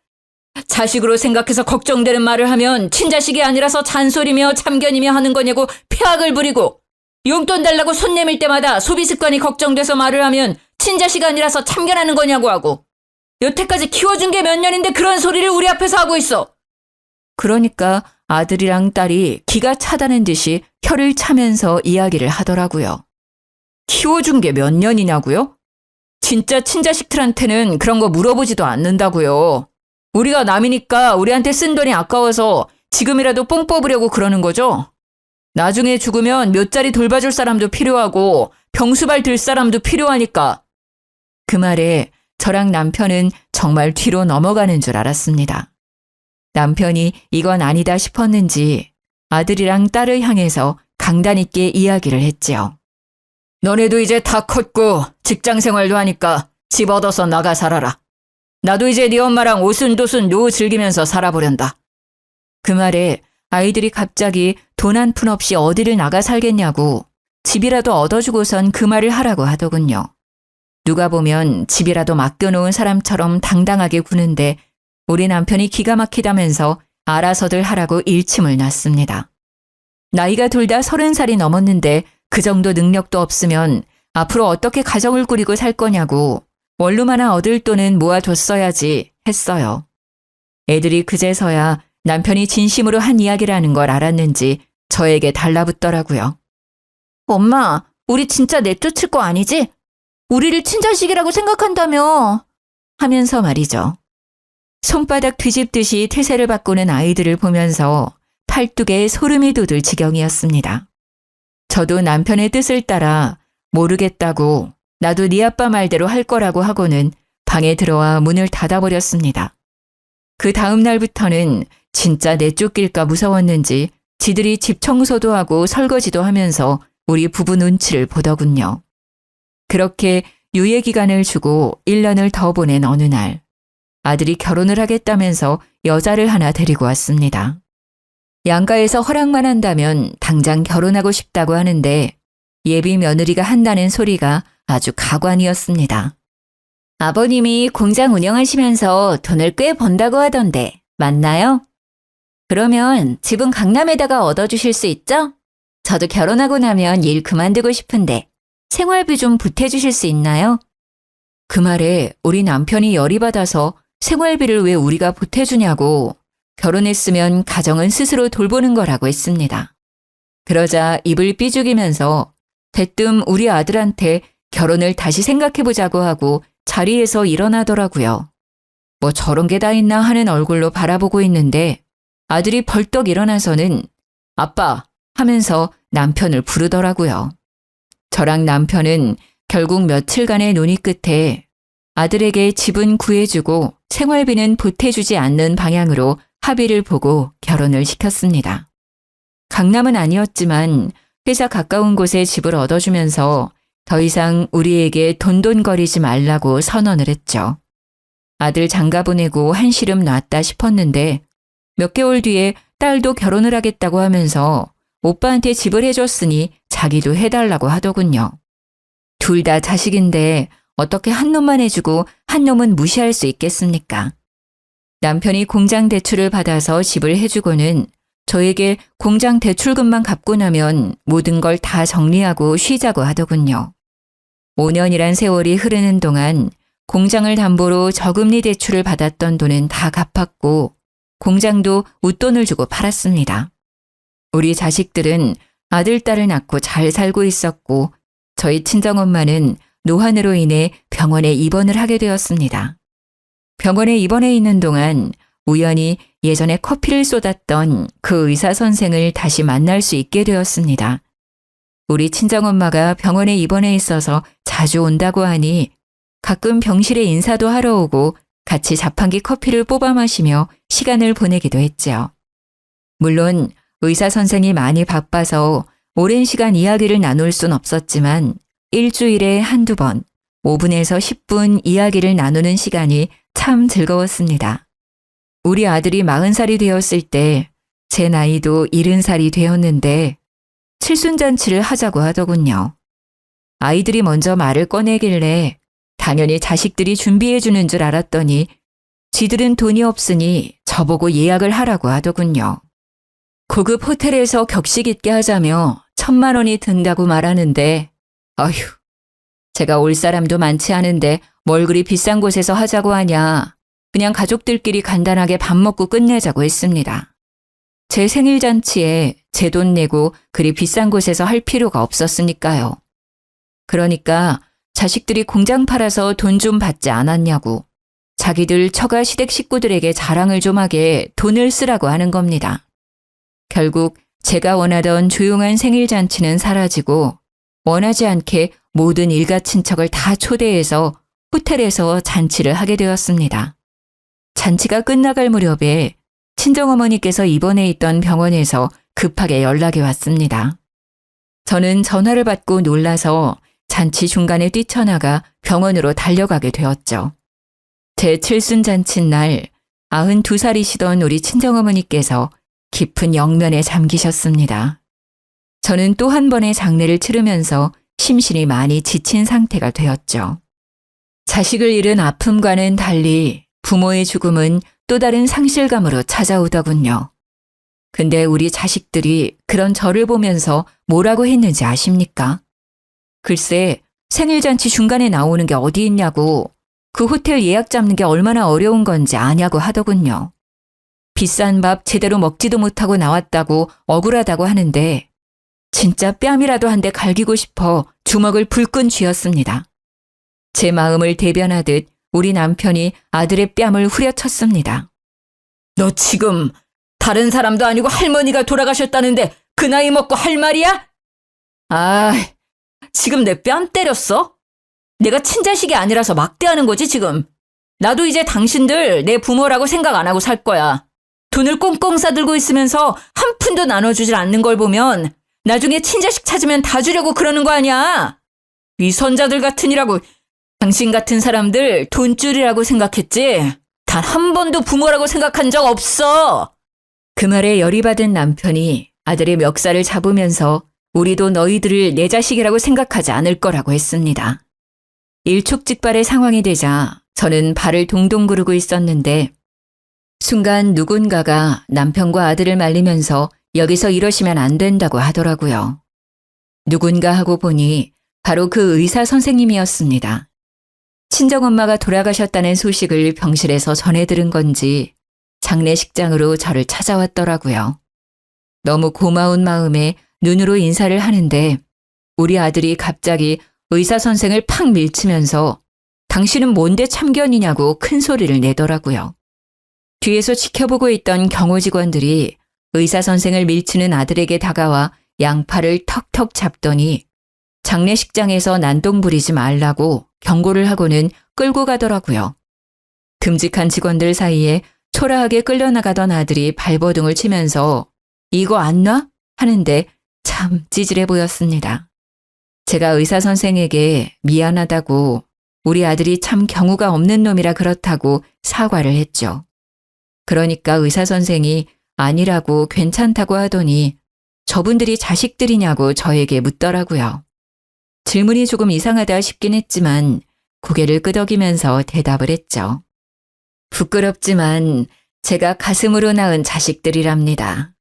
자식으로 생각해서 걱정되는 말을 하면 친자식이 아니라서 잔소리며 참견이며 하는 거냐고 폐악을 부리고 용돈 달라고 손 내밀 때마다 소비 습관이 걱정돼서 말을 하면 친자식 아니라서 참견하는 거냐고 하고 여태까지 키워준 게 몇 년인데 그런 소리를 우리 앞에서 하고 있어. 그러니까 아들이랑 딸이 기가 차다는 듯이 혀를 차면서 이야기를 하더라고요. 키워준 게 몇 년이냐고요? 진짜 친자식들한테는 그런 거 물어보지도 않는다고요. 우리가 남이니까 우리한테 쓴 돈이 아까워서 지금이라도 뽕 뽑으려고 그러는 거죠? 나중에 죽으면 몇 자리 돌봐줄 사람도 필요하고 병수발 들 사람도 필요하니까. 그 말에 저랑 남편은 정말 뒤로 넘어가는 줄 알았습니다. 남편이 이건 아니다 싶었는지 아들이랑 딸을 향해서 강단 있게 이야기를 했지요. 너네도 이제 다 컸고 직장 생활도 하니까 집 얻어서 나가 살아라. 나도 이제 네 엄마랑 오순도순 노후 즐기면서 살아보련다. 그 말에 아이들이 갑자기 돈 한 푼 없이 어디를 나가 살겠냐고 집이라도 얻어주고선 그 말을 하라고 하더군요. 누가 보면 집이라도 맡겨놓은 사람처럼 당당하게 구는데 우리 남편이 기가 막히다면서 알아서들 하라고 일침을 놨습니다. 나이가 둘 다 30살이 넘었는데 그 정도 능력도 없으면 앞으로 어떻게 가정을 꾸리고 살 거냐고 원룸 하나 얻을 돈은 모아뒀어야지 했어요. 애들이 그제서야 남편이 진심으로 한 이야기라는 걸 알았는지 저에게 달라붙더라고요. 엄마, 우리 진짜 내쫓을 거 아니지? 우리를 친자식이라고 생각한다며 하면서 말이죠. 손바닥 뒤집듯이 태세를 바꾸는 아이들을 보면서 팔뚝에 소름이 돋을 지경이었습니다. 저도 남편의 뜻을 따라 모르겠다고 나도 네 아빠 말대로 할 거라고 하고는 방에 들어와 문을 닫아버렸습니다. 그 다음 날부터는 진짜 내쫓길까 무서웠는지 지들이 집 청소도 하고 설거지도 하면서 우리 부부 눈치를 보더군요. 그렇게 유예 기간을 주고 1년을 더 보낸 어느 날, 아들이 결혼을 하겠다면서 여자를 하나 데리고 왔습니다. 양가에서 허락만 한다면 당장 결혼하고 싶다고 하는데 예비 며느리가 한다는 소리가 아주 가관이었습니다. 아버님이 공장 운영하시면서 돈을 꽤 번다고 하던데 맞나요? 그러면 집은 강남에다가 얻어주실 수 있죠? 저도 결혼하고 나면 일 그만두고 싶은데 생활비 좀 보태주실 수 있나요? 그 말에 우리 남편이 열이 받아서 생활비를 왜 우리가 보태주냐고 결혼했으면 가정은 스스로 돌보는 거라고 했습니다. 그러자 입을 삐죽이면서 대뜸 우리 아들한테 결혼을 다시 생각해보자고 하고 자리에서 일어나더라고요. 뭐 저런 게 다 있나 하는 얼굴로 바라보고 있는데 아들이 벌떡 일어나서는 아빠 하면서 남편을 부르더라고요. 저랑 남편은 결국 며칠간의 논의 끝에 아들에게 집은 구해주고 생활비는 보태주지 않는 방향으로 합의를 보고 결혼을 시켰습니다. 강남은 아니었지만 회사 가까운 곳에 집을 얻어주면서 더 이상 우리에게 돈돈거리지 말라고 선언을 했죠. 아들 장가 보내고 한시름 놨다 싶었는데 몇 개월 뒤에 딸도 결혼을 하겠다고 하면서 오빠한테 집을 해줬으니 자기도 해달라고 하더군요. 둘 다 자식인데 어떻게 한 놈만 해주고 한 놈은 무시할 수 있겠습니까? 남편이 공장 대출을 받아서 집을 해주고는 저에게 공장 대출금만 갚고 나면 모든 걸 다 정리하고 쉬자고 하더군요. 5년이란 세월이 흐르는 동안 공장을 담보로 저금리 대출을 받았던 돈은 다 갚았고 공장도 웃돈을 주고 팔았습니다. 우리 자식들은 아들, 딸을 낳고 잘 살고 있었고 저희 친정엄마는 노환으로 인해 병원에 입원을 하게 되었습니다. 병원에 입원해 있는 동안 우연히 예전에 커피를 쏟았던 그 의사 선생을 다시 만날 수 있게 되었습니다. 우리 친정엄마가 병원에 입원해 있어서 자주 온다고 하니 가끔 병실에 인사도 하러 오고 같이 자판기 커피를 뽑아 마시며 시간을 보내기도 했죠. 물론 의사 선생이 많이 바빠서 오랜 시간 이야기를 나눌 순 없었지만 일주일에 한두 번 5분에서 10분 이야기를 나누는 시간이 참 즐거웠습니다. 우리 아들이 40살이 되었을 때 제 나이도 70살이 되었는데 칠순잔치를 하자고 하더군요. 아이들이 먼저 말을 꺼내길래 당연히 자식들이 준비해 주는 줄 알았더니 지들은 돈이 없으니 저보고 예약을 하라고 하더군요. 고급 호텔에서 격식 있게 하자며 1,000만 원이 든다고 말하는데 어휴, 제가 올 사람도 많지 않은데 뭘 그리 비싼 곳에서 하자고 하냐. 그냥 가족들끼리 간단하게 밥 먹고 끝내자고 했습니다. 제 생일잔치에 제 돈 내고 그리 비싼 곳에서 할 필요가 없었으니까요. 그러니까 자식들이 공장 팔아서 돈 좀 받지 않았냐고 자기들 처가 시댁 식구들에게 자랑을 좀 하게 돈을 쓰라고 하는 겁니다. 결국 제가 원하던 조용한 생일잔치는 사라지고 원하지 않게 모든 일가 친척을 다 초대해서 호텔에서 잔치를 하게 되었습니다. 잔치가 끝나갈 무렵에 친정어머니께서 입원해 있던 병원에서 급하게 연락이 왔습니다. 저는 전화를 받고 놀라서 잔치 중간에 뛰쳐나가 병원으로 달려가게 되었죠. 제 칠순잔치 날 92살이시던 우리 친정어머니께서 깊은 영면에 잠기셨습니다. 저는 또 한 번의 장례를 치르면서 심신이 많이 지친 상태가 되었죠. 자식을 잃은 아픔과는 달리 부모의 죽음은 또 다른 상실감으로 찾아오더군요. 근데 우리 자식들이 그런 저를 보면서 뭐라고 했는지 아십니까? 글쎄, 생일잔치 중간에 나오는 게 어디 있냐고 그 호텔 예약 잡는 게 얼마나 어려운 건지 아냐고 하더군요. 비싼 밥 제대로 먹지도 못하고 나왔다고 억울하다고 하는데 진짜 뺨이라도 한 대 갈기고 싶어 주먹을 불끈 쥐었습니다. 제 마음을 대변하듯 우리 남편이 아들의 뺨을 후려쳤습니다. 너 지금 다른 사람도 아니고 할머니가 돌아가셨다는데 그 나이 먹고 할 말이야? 아, 지금 내 뺨 때렸어? 내가 친자식이 아니라서 막대하는 거지 지금. 나도 이제 당신들 내 부모라고 생각 안 하고 살 거야. 돈을 꽁꽁 싸들고 있으면서 한 푼도 나눠주질 않는 걸 보면 나중에 친자식 찾으면 다 주려고 그러는 거 아니야. 위선자들 같으니라고. 당신 같은 사람들 돈줄이라고 생각했지? 단 한 번도 부모라고 생각한 적 없어. 그 말에 열이 받은 남편이 아들의 멱살을 잡으면서 우리도 너희들을 내 자식이라고 생각하지 않을 거라고 했습니다. 일촉즉발의 상황이 되자 저는 발을 동동 구르고 있었는데 순간 누군가가 남편과 아들을 말리면서 여기서 이러시면 안 된다고 하더라고요. 누군가 하고 보니 바로 그 의사 선생님이었습니다. 친정엄마가 돌아가셨다는 소식을 병실에서 전해 들은 건지 장례식장으로 저를 찾아왔더라고요. 너무 고마운 마음에 눈으로 인사를 하는데 우리 아들이 갑자기 의사 선생을 팍 밀치면서 당신은 뭔데 참견이냐고 큰 소리를 내더라고요. 뒤에서 지켜보고 있던 경호 직원들이 의사 선생을 밀치는 아들에게 다가와 양팔을 턱턱 잡더니 장례식장에서 난동 부리지 말라고 경고를 하고는 끌고 가더라고요. 듬직한 직원들 사이에 초라하게 끌려나가던 아들이 발버둥을 치면서 이거 안 놔? 하는데 참 찌질해 보였습니다. 제가 의사 선생에게 미안하다고 우리 아들이 참 경우가 없는 놈이라 그렇다고 사과를 했죠. 그러니까 의사 선생이 아니라고 괜찮다고 하더니 저분들이 자식들이냐고 저에게 묻더라고요. 질문이 조금 이상하다 싶긴 했지만 고개를 끄덕이면서 대답을 했죠. 부끄럽지만 제가 가슴으로 낳은 자식들이랍니다.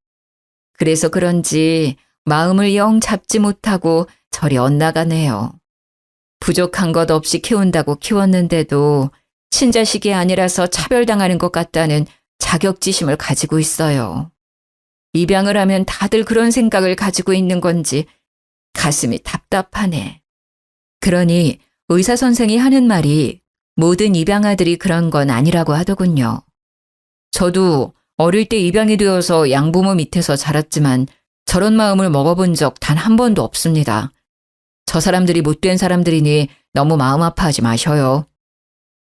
그래서 그런지 마음을 영 잡지 못하고 저리 엇나가네요. 부족한 것 없이 키운다고 키웠는데도 친자식이 아니라서 차별당하는 것 같다는 자격지심을 가지고 있어요. 입양을 하면 다들 그런 생각을 가지고 있는 건지 가슴이 답답하네. 그러니 의사 선생이 하는 말이 모든 입양아들이 그런 건 아니라고 하더군요. 저도 어릴 때 입양이 되어서 양부모 밑에서 자랐지만 저런 마음을 먹어본 적 단 한 번도 없습니다. 저 사람들이 못된 사람들이니 너무 마음 아파하지 마셔요.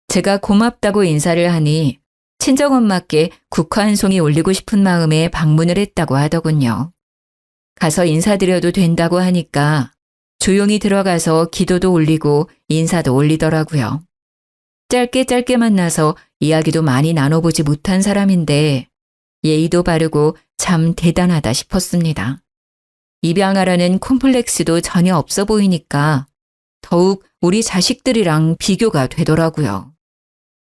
제가 고맙다고 인사를 하니 친정엄마께 국화 한 송이 올리고 싶은 마음에 방문을 했다고 하더군요. 가서 인사드려도 된다고 하니까 조용히 들어가서 기도도 올리고 인사도 올리더라고요. 짧게 만나서 이야기도 많이 나눠보지 못한 사람인데 예의도 바르고 참 대단하다 싶었습니다. 입양하라는 콤플렉스도 전혀 없어 보이니까 더욱 우리 자식들이랑 비교가 되더라고요.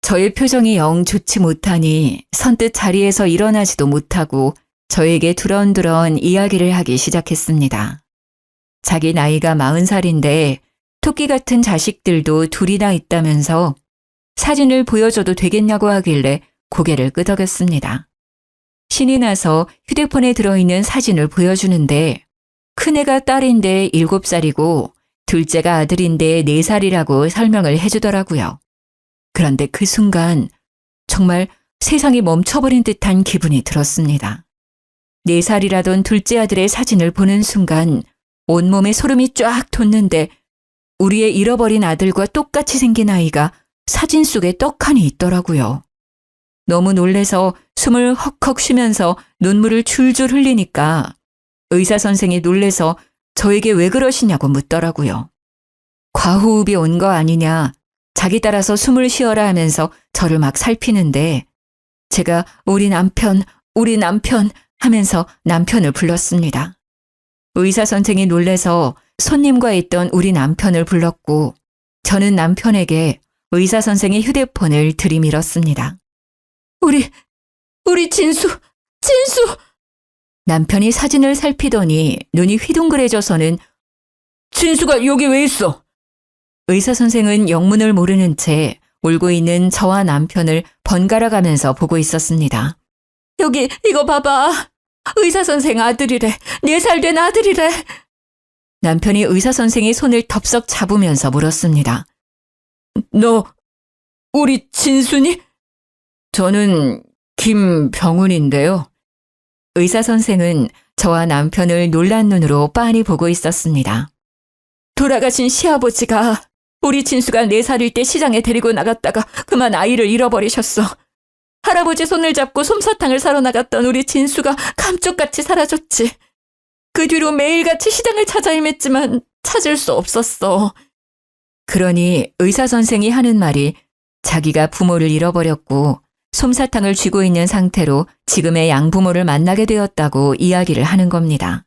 저의 표정이 영 좋지 못하니 선뜻 자리에서 일어나지도 못하고 저에게 두런두런 이야기를 하기 시작했습니다. 자기 나이가 40살인데 토끼 같은 자식들도 둘이나 있다면서 사진을 보여줘도 되겠냐고 하길래 고개를 끄덕였습니다. 신이 나서 휴대폰에 들어있는 사진을 보여주는데 큰애가 딸인데 7살이고 둘째가 아들인데 4살이라고 설명을 해주더라고요. 그런데 그 순간 정말 세상이 멈춰버린 듯한 기분이 들었습니다. 4살이라던 둘째 아들의 사진을 보는 순간 온몸에 소름이 쫙 돋는데 우리의 잃어버린 아들과 똑같이 생긴 아이가 사진 속에 떡하니 있더라고요. 너무 놀래서 숨을 헉헉 쉬면서 눈물을 줄줄 흘리니까 의사 선생이 놀래서 저에게 왜 그러시냐고 묻더라고요. 과호흡이 온 거 아니냐, 자기 따라서 숨을 쉬어라 하면서 저를 막 살피는데 제가 우리 남편 하면서 남편을 불렀습니다. 의사 선생이 놀래서 손님과 있던 우리 남편을 불렀고 저는 남편에게 의사 선생의 휴대폰을 들이밀었습니다. 우리 진수! 남편이 사진을 살피더니 눈이 휘둥그레져서는 진수가 여기 왜 있어? 의사 선생은 영문을 모르는 채 울고 있는 저와 남편을 번갈아 가면서 보고 있었습니다. 여기 이거 봐봐. 의사 선생 아들이래. 4살 된 아들이래. 남편이 의사 선생의 손을 덥석 잡으면서 물었습니다. 너 우리 진수니? 저는 김병훈인데요. 의사 선생은 저와 남편을 놀란 눈으로 빤히 보고 있었습니다. 돌아가신 시아버지가 우리 진수가 4살일 때 시장에 데리고 나갔다가 그만 아이를 잃어버리셨어. 할아버지 손을 잡고 솜사탕을 사러 나갔던 우리 진수가 감쪽같이 사라졌지. 그 뒤로 매일같이 시장을 찾아 헤맸지만 찾을 수 없었어. 그러니 의사 선생이 하는 말이 자기가 부모를 잃어버렸고 솜사탕을 쥐고 있는 상태로 지금의 양부모를 만나게 되었다고 이야기를 하는 겁니다.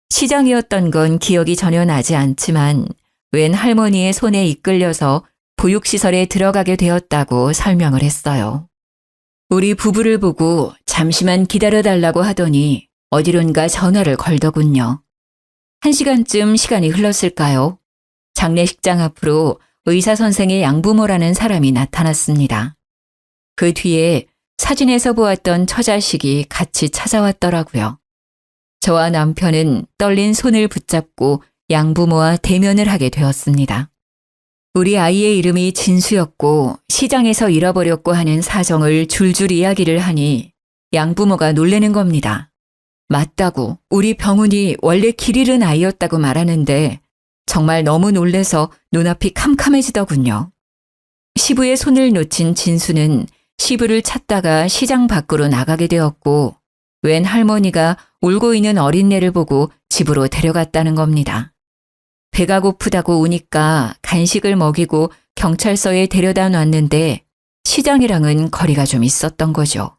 시장이었던 건 기억이 전혀 나지 않지만 웬 할머니의 손에 이끌려서 보육시설에 들어가게 되었다고 설명을 했어요. 우리 부부를 보고 잠시만 기다려달라고 하더니 어디론가 전화를 걸더군요. 1시간쯤 시간이 흘렀을까요? 장례식장 앞으로 의사 선생의 양부모라는 사람이 나타났습니다. 그 뒤에 사진에서 보았던 처자식이 같이 찾아왔더라고요. 저와 남편은 떨린 손을 붙잡고 양부모와 대면을 하게 되었습니다. 우리 아이의 이름이 진수였고 시장에서 잃어버렸고 하는 사정을 줄줄 이야기를 하니 양부모가 놀라는 겁니다. 맞다고 우리 병훈이 원래 길 잃은 아이였다고 말하는데 정말 너무 놀래서 눈앞이 캄캄해지더군요. 시부의 손을 놓친 진수는 시부를 찾다가 시장 밖으로 나가게 되었고 웬 할머니가 울고 있는 어린애를 보고 집으로 데려갔다는 겁니다. 배가 고프다고 우니까 간식을 먹이고 경찰서에 데려다 놨는데 시장이랑은 거리가 좀 있었던 거죠.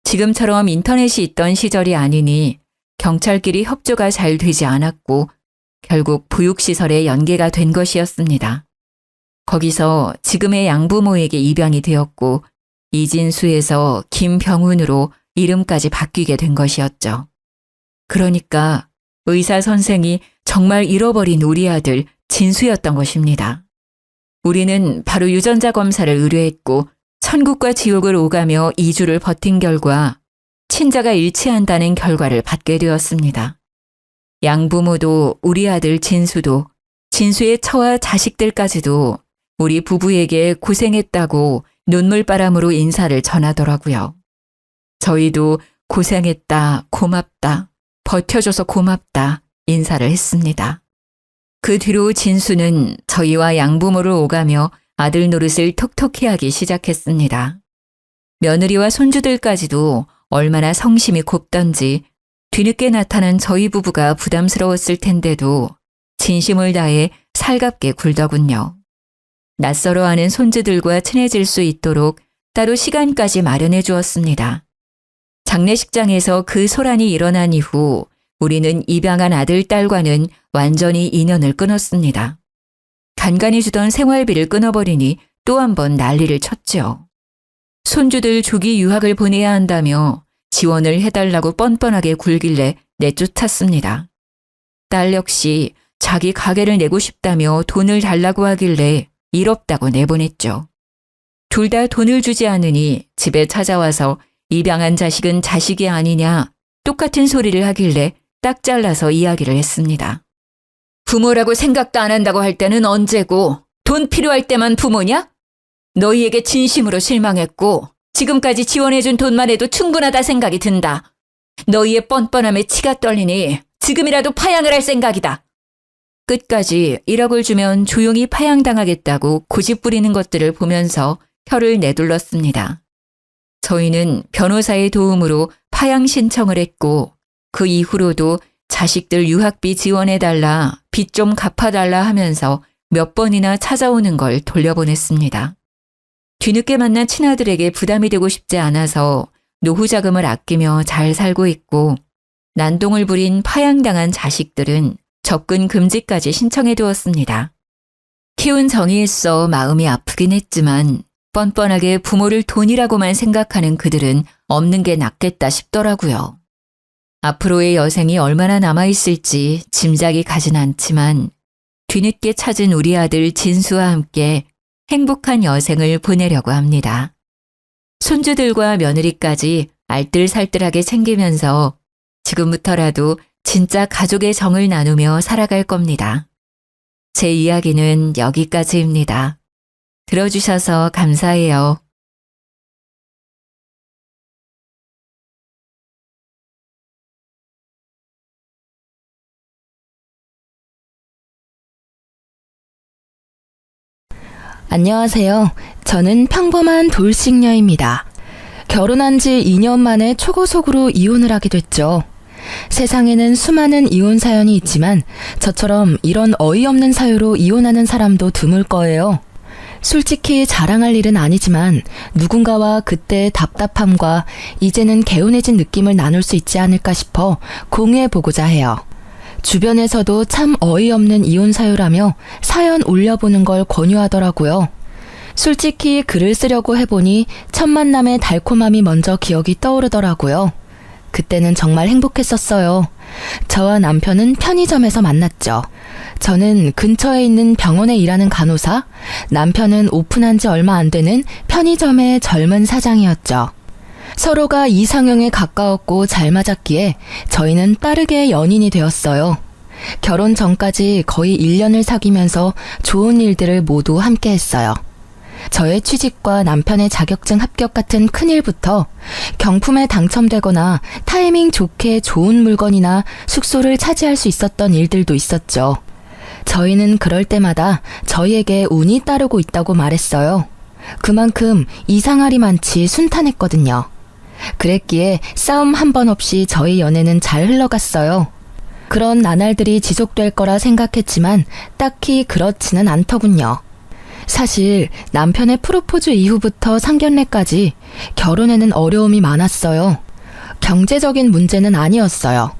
지금처럼 인터넷이 있던 시절이 아니니 경찰끼리 협조가 잘 되지 않았고 결국 보육시설에 연계가 된 것이었습니다. 거기서 지금의 양부모에게 입양이 되었고 이진수에서 김병훈으로 이름까지 바뀌게 된 것이었죠. 그러니까 의사 선생이 정말 잃어버린 우리 아들 진수였던 것입니다. 우리는 바로 유전자 검사를 의뢰했고 천국과 지옥을 오가며 2주를 버틴 결과 친자가 일치한다는 결과를 받게 되었습니다. 양부모도 우리 아들 진수도 진수의 처와 자식들까지도 우리 부부에게 고생했다고 눈물바람으로 인사를 전하더라고요. 저희도 고생했다, 고맙다, 버텨줘서 고맙다 인사를 했습니다. 그 뒤로 진수는 저희와 양부모를 오가며 아들 노릇을 톡톡히 하기 시작했습니다. 며느리와 손주들까지도 얼마나 성심이 곱던지 뒤늦게 나타난 저희 부부가 부담스러웠을 텐데도 진심을 다해 살갑게 굴더군요. 낯설어하는 손주들과 친해질 수 있도록 따로 시간까지 마련해 주었습니다. 장례식장에서 그 소란이 일어난 이후 우리는 입양한 아들, 딸과는 완전히 인연을 끊었습니다. 간간히 주던 생활비를 끊어버리니 또 한 번 난리를 쳤죠. 손주들 조기 유학을 보내야 한다며 지원을 해달라고 뻔뻔하게 굴길래 내쫓았습니다. 딸 역시 자기 가게를 내고 싶다며 돈을 달라고 하길래 일 없다고 내보냈죠. 둘 다 돈을 주지 않으니 집에 찾아와서 입양한 자식은 자식이 아니냐 똑같은 소리를 하길래 딱 잘라서 이야기를 했습니다. 부모라고 생각도 안 한다고 할 때는 언제고 돈 필요할 때만 부모냐? 너희에게 진심으로 실망했고 지금까지 지원해준 돈만 해도 충분하다 생각이 든다. 너희의 뻔뻔함에 치가 떨리니 지금이라도 파양을 할 생각이다. 끝까지 1억을 주면 조용히 파양당하겠다고 고집 부리는 것들을 보면서 혀를 내둘렀습니다. 저희는 변호사의 도움으로 파양 신청을 했고 그 이후로도 자식들 유학비 지원해달라, 빚 좀 갚아달라 하면서 몇 번이나 찾아오는 걸 돌려보냈습니다. 뒤늦게 만난 친아들에게 부담이 되고 싶지 않아서 노후 자금을 아끼며 잘 살고 있고 난동을 부린 파양당한 자식들은 접근 금지까지 신청해 두었습니다. 키운 정의있어 마음이 아프긴 했지만 뻔뻔하게 부모를 돈이라고만 생각하는 그들은 없는 게 낫겠다 싶더라고요. 앞으로의 여생이 얼마나 남아있을지 짐작이 가진 않지만 뒤늦게 찾은 우리 아들 진수와 함께 행복한 여생을 보내려고 합니다. 손주들과 며느리까지 알뜰살뜰하게 챙기면서 지금부터라도 진짜 가족의 정을 나누며 살아갈 겁니다. 제 이야기는 여기까지입니다. 들어주셔서 감사해요. 안녕하세요. 저는 평범한 돌싱녀입니다. 결혼한 지 2년 만에 초고속으로 이혼을 하게 됐죠. 세상에는 수많은 이혼 사연이 있지만 저처럼 이런 어이없는 사유로 이혼하는 사람도 드물 거예요. 솔직히 자랑할 일은 아니지만 누군가와 그때의 답답함과 이제는 개운해진 느낌을 나눌 수 있지 않을까 싶어 공유해보고자 해요. 주변에서도 참 어이없는 이혼 사유라며 사연 올려보는 걸 권유하더라고요. 솔직히 글을 쓰려고 해보니 첫 만남의 달콤함이 먼저 기억이 떠오르더라고요. 그때는 정말 행복했었어요. 저와 남편은 편의점에서 만났죠. 저는 근처에 있는 병원에 일하는 간호사, 남편은 오픈한 지 얼마 안 되는 편의점의 젊은 사장이었죠. 서로가 이상형에 가까웠고 잘 맞았기에 저희는 빠르게 연인이 되었어요. 결혼 전까지 거의 1년을 사귀면서 좋은 일들을 모두 함께 했어요. 저의 취직과 남편의 자격증 합격 같은 큰일부터 경품에 당첨되거나 타이밍 좋게 좋은 물건이나 숙소를 차지할 수 있었던 일들도 있었죠. 저희는 그럴 때마다 저희에게 운이 따르고 있다고 말했어요. 그만큼 이상할이 많지 순탄했거든요. 그랬기에 싸움 한 번 없이 저희 연애는 잘 흘러갔어요. 그런 나날들이 지속될 거라 생각했지만 딱히 그렇지는 않더군요. 사실 남편의 프로포즈 이후부터 상견례까지 결혼에는 어려움이 많았어요. 경제적인 문제는 아니었어요.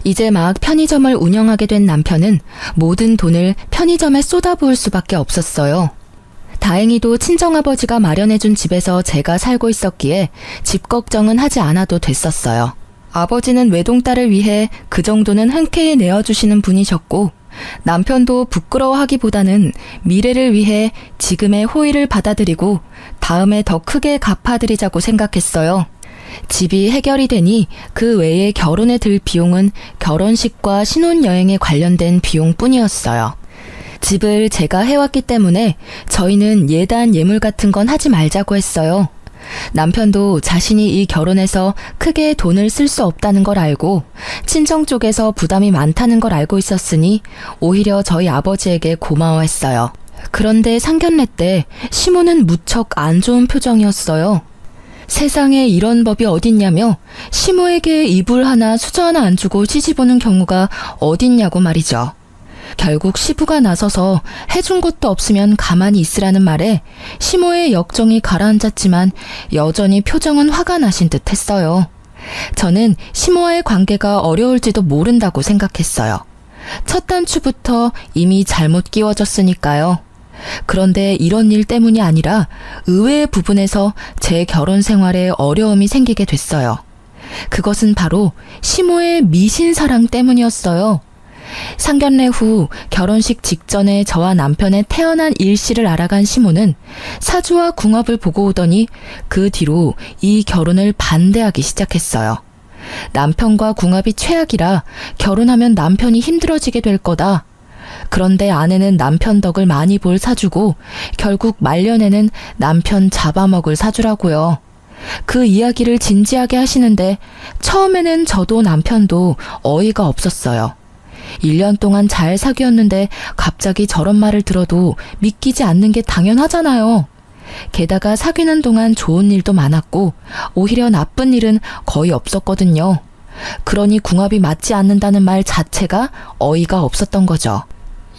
이제 막 편의점을 운영하게 된 남편은 모든 돈을 편의점에 쏟아부을 수밖에 없었어요. 다행히도 친정아버지가 마련해준 집에서 제가 살고 있었기에 집 걱정은 하지 않아도 됐었어요. 아버지는 외동딸을 위해 그 정도는 흔쾌히 내어주시는 분이셨고 남편도 부끄러워하기보다는 미래를 위해 지금의 호의를 받아들이고 다음에 더 크게 갚아드리자고 생각했어요. 집이 해결이 되니 그 외에 결혼에 들 비용은 결혼식과 신혼여행에 관련된 비용뿐이었어요. 집을 제가 해왔기 때문에 저희는 예단 예물 같은 건 하지 말자고 했어요. 남편도 자신이 이 결혼에서 크게 돈을 쓸 수 없다는 걸 알고 친정 쪽에서 부담이 많다는 걸 알고 있었으니 오히려 저희 아버지에게 고마워했어요. 그런데 상견례 때 시모는 무척 안 좋은 표정이었어요. 세상에 이런 법이 어딨냐며 시모에게 이불 하나 수저 하나 안 주고 시집오는 경우가 어딨냐고 말이죠. 결국 시부가 나서서 해준 것도 없으면 가만히 있으라는 말에 시모의 역정이 가라앉았지만 여전히 표정은 화가 나신 듯 했어요. 저는 시모와의 관계가 어려울지도 모른다고 생각했어요. 첫 단추부터 이미 잘못 끼워졌으니까요. 그런데 이런 일 때문이 아니라 의외의 부분에서 제 결혼 생활에 어려움이 생기게 됐어요. 그것은 바로 시모의 미신사랑 때문이었어요. 상견례 후 결혼식 직전에 저와 남편의 태어난 일시를 알아간 시모는 사주와 궁합을 보고 오더니 그 뒤로 이 결혼을 반대하기 시작했어요. 남편과 궁합이 최악이라 결혼하면 남편이 힘들어지게 될 거다. 그런데 아내는 남편 덕을 많이 볼 사주고 결국 말년에는 남편 잡아먹을 사주라고요. 그 이야기를 진지하게 하시는데 처음에는 저도 남편도 어이가 없었어요. 1년 동안 잘 사귀었는데 갑자기 저런 말을 들어도 믿기지 않는 게 당연하잖아요. 게다가 사귀는 동안 좋은 일도 많았고 오히려 나쁜 일은 거의 없었거든요. 그러니 궁합이 맞지 않는다는 말 자체가 어이가 없었던 거죠.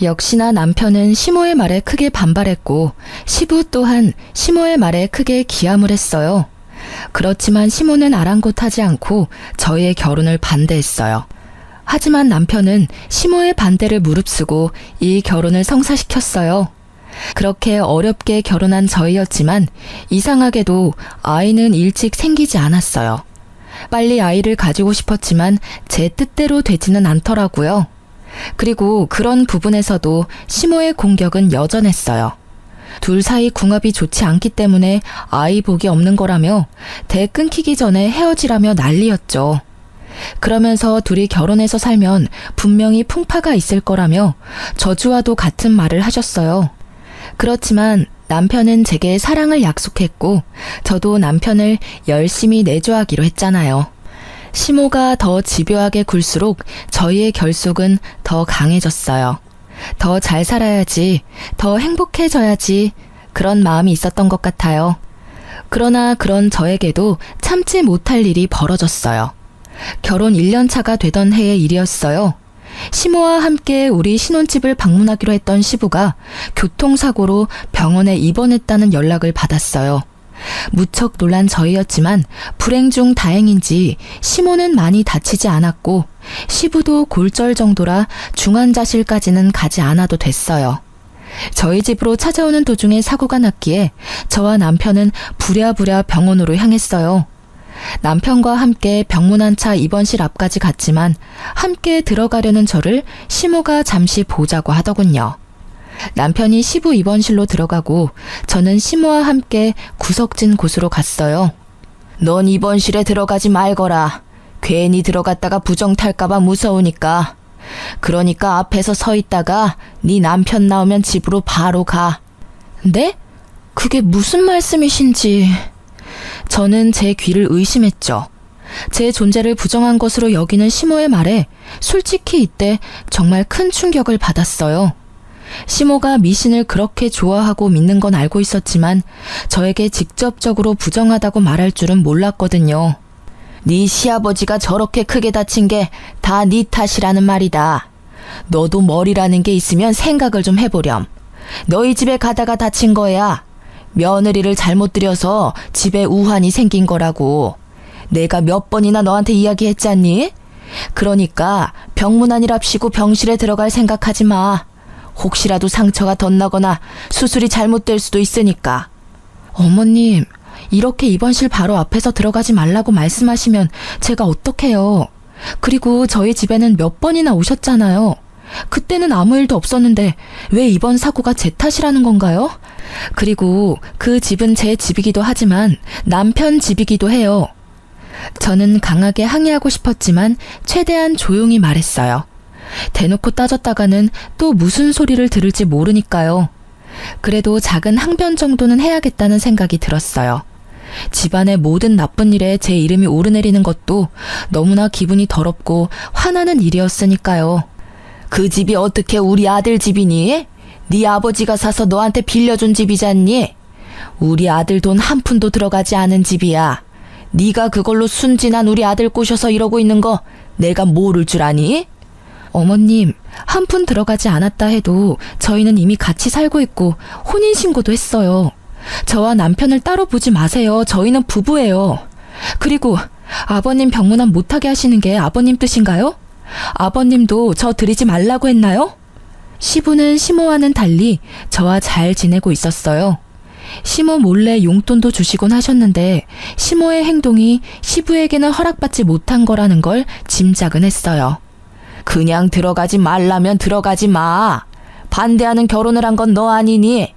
역시나 남편은 시모의 말에 크게 반발했고 시부 또한 시모의 말에 크게 기함을 했어요. 그렇지만 시모는 아랑곳하지 않고 저희의 결혼을 반대했어요. 하지만 남편은 시모의 반대를 무릅쓰고 이 결혼을 성사시켰어요. 그렇게 어렵게 결혼한 저희였지만 이상하게도 아이는 일찍 생기지 않았어요. 빨리 아이를 가지고 싶었지만 제 뜻대로 되지는 않더라고요. 그리고 그런 부분에서도 시모의 공격은 여전했어요. 둘 사이 궁합이 좋지 않기 때문에 아이 복이 없는 거라며 대 끊기기 전에 헤어지라며 난리였죠. 그러면서 둘이 결혼해서 살면 분명히 풍파가 있을 거라며 저주와도 같은 말을 하셨어요. 그렇지만 남편은 제게 사랑을 약속했고 저도 남편을 열심히 내조하기로 했잖아요. 시모가 더 집요하게 굴수록 저희의 결속은 더 강해졌어요. 더 잘 살아야지, 더 행복해져야지, 그런 마음이 있었던 것 같아요. 그러나 그런 저에게도 참지 못할 일이 벌어졌어요. 결혼 1년 차가 되던 해의 일이었어요. 시모와 함께 우리 신혼집을 방문하기로 했던 시부가 교통사고로 병원에 입원했다는 연락을 받았어요. 무척 놀란 저희였지만 불행 중 다행인지 시모는 많이 다치지 않았고 시부도 골절 정도라 중환자실까지는 가지 않아도 됐어요. 저희 집으로 찾아오는 도중에 사고가 났기에 저와 남편은 부랴부랴 병원으로 향했어요. 남편과 함께 병문안차 입원실 앞까지 갔지만 함께 들어가려는 저를 시모가 잠시 보자고 하더군요. 남편이 시부 입원실로 들어가고 저는 시모와 함께 구석진 곳으로 갔어요. 넌 입원실에 들어가지 말거라. 괜히 들어갔다가 부정 탈까봐 무서우니까. 그러니까 앞에서 서 있다가 네 남편 나오면 집으로 바로 가. 네? 그게 무슨 말씀이신지. 저는 제 귀를 의심했죠. 제 존재를 부정한 것으로 여기는 시모의 말에 솔직히 이때 정말 큰 충격을 받았어요. 시모가 미신을 그렇게 좋아하고 믿는 건 알고 있었지만 저에게 직접적으로 부정하다고 말할 줄은 몰랐거든요. 네 시아버지가 저렇게 크게 다친 게 다 네 탓이라는 말이다. 너도 머리라는 게 있으면 생각을 좀 해보렴. 너희 집에 가다가 다친 거야. 며느리를 잘못 들여서 집에 우환이 생긴 거라고. 내가 몇 번이나 너한테 이야기했잖니? 그러니까 병문안이랍시고 병실에 들어갈 생각하지 마. 혹시라도 상처가 덧나거나 수술이 잘못될 수도 있으니까. 어머님, 이렇게 입원실 바로 앞에서 들어가지 말라고 말씀하시면 제가 어떡해요. 그리고 저희 집에는 몇 번이나 오셨잖아요. 그때는 아무 일도 없었는데 왜 이번 사고가 제 탓이라는 건가요? 그리고 그 집은 제 집이기도 하지만 남편 집이기도 해요. 저는 강하게 항의하고 싶었지만 최대한 조용히 말했어요. 대놓고 따졌다가는 또 무슨 소리를 들을지 모르니까요. 그래도 작은 항변 정도는 해야겠다는 생각이 들었어요. 집안의 모든 나쁜 일에 제 이름이 오르내리는 것도 너무나 기분이 더럽고 화나는 일이었으니까요. 그 집이 어떻게 우리 아들 집이니? 네 아버지가 사서 너한테 빌려준 집이잖니? 우리 아들 돈 한 푼도 들어가지 않은 집이야. 네가 그걸로 순진한 우리 아들 꼬셔서 이러고 있는 거 내가 모를 줄 아니? 어머님, 한 푼 들어가지 않았다 해도 저희는 이미 같이 살고 있고 혼인신고도 했어요. 저와 남편을 따로 보지 마세요. 저희는 부부예요. 그리고 아버님 병문안 못하게 하시는 게 아버님 뜻인가요? 아버님도 저 드리지 말라고 했나요? 시부는 시모와는 달리 저와 잘 지내고 있었어요. 시모 몰래 용돈도 주시곤 하셨는데 시모의 행동이 시부에게는 허락받지 못한 거라는 걸 짐작은 했어요. 그냥 들어가지 말라면 들어가지 마. 반대하는 결혼을 한 건 너 아니니?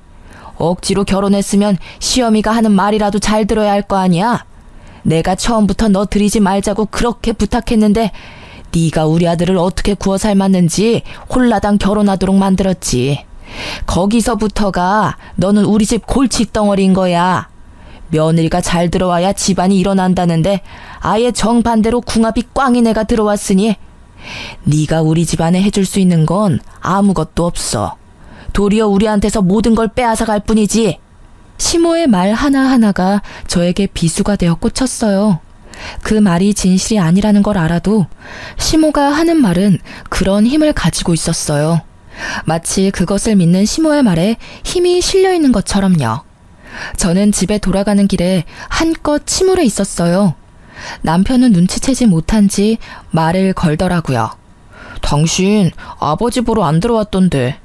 억지로 결혼했으면 시어미가 하는 말이라도 잘 들어야 할 거 아니야? 내가 처음부터 너 들이지 말자고 그렇게 부탁했는데 네가 우리 아들을 어떻게 구워 삶았는지 홀라당 결혼하도록 만들었지. 거기서부터가 너는 우리 집 골칫덩어리인 거야. 며느리가 잘 들어와야 집안이 일어난다는데 아예 정반대로 궁합이 꽝인 애가 들어왔으니 네가 우리 집안에 해줄 수 있는 건 아무것도 없어. 도리어 우리한테서 모든 걸 빼앗아갈 뿐이지. 시모의 말 하나하나가 저에게 비수가 되어 꽂혔어요. 그 말이 진실이 아니라는 걸 알아도 시모가 하는 말은 그런 힘을 가지고 있었어요. 마치 그것을 믿는 시모의 말에 힘이 실려 있는 것처럼요. 저는 집에 돌아가는 길에 한껏 침울해 있었어요. 남편은 눈치채지 못한지 말을 걸더라고요. 당신 아버지 보러 안 들어왔던데.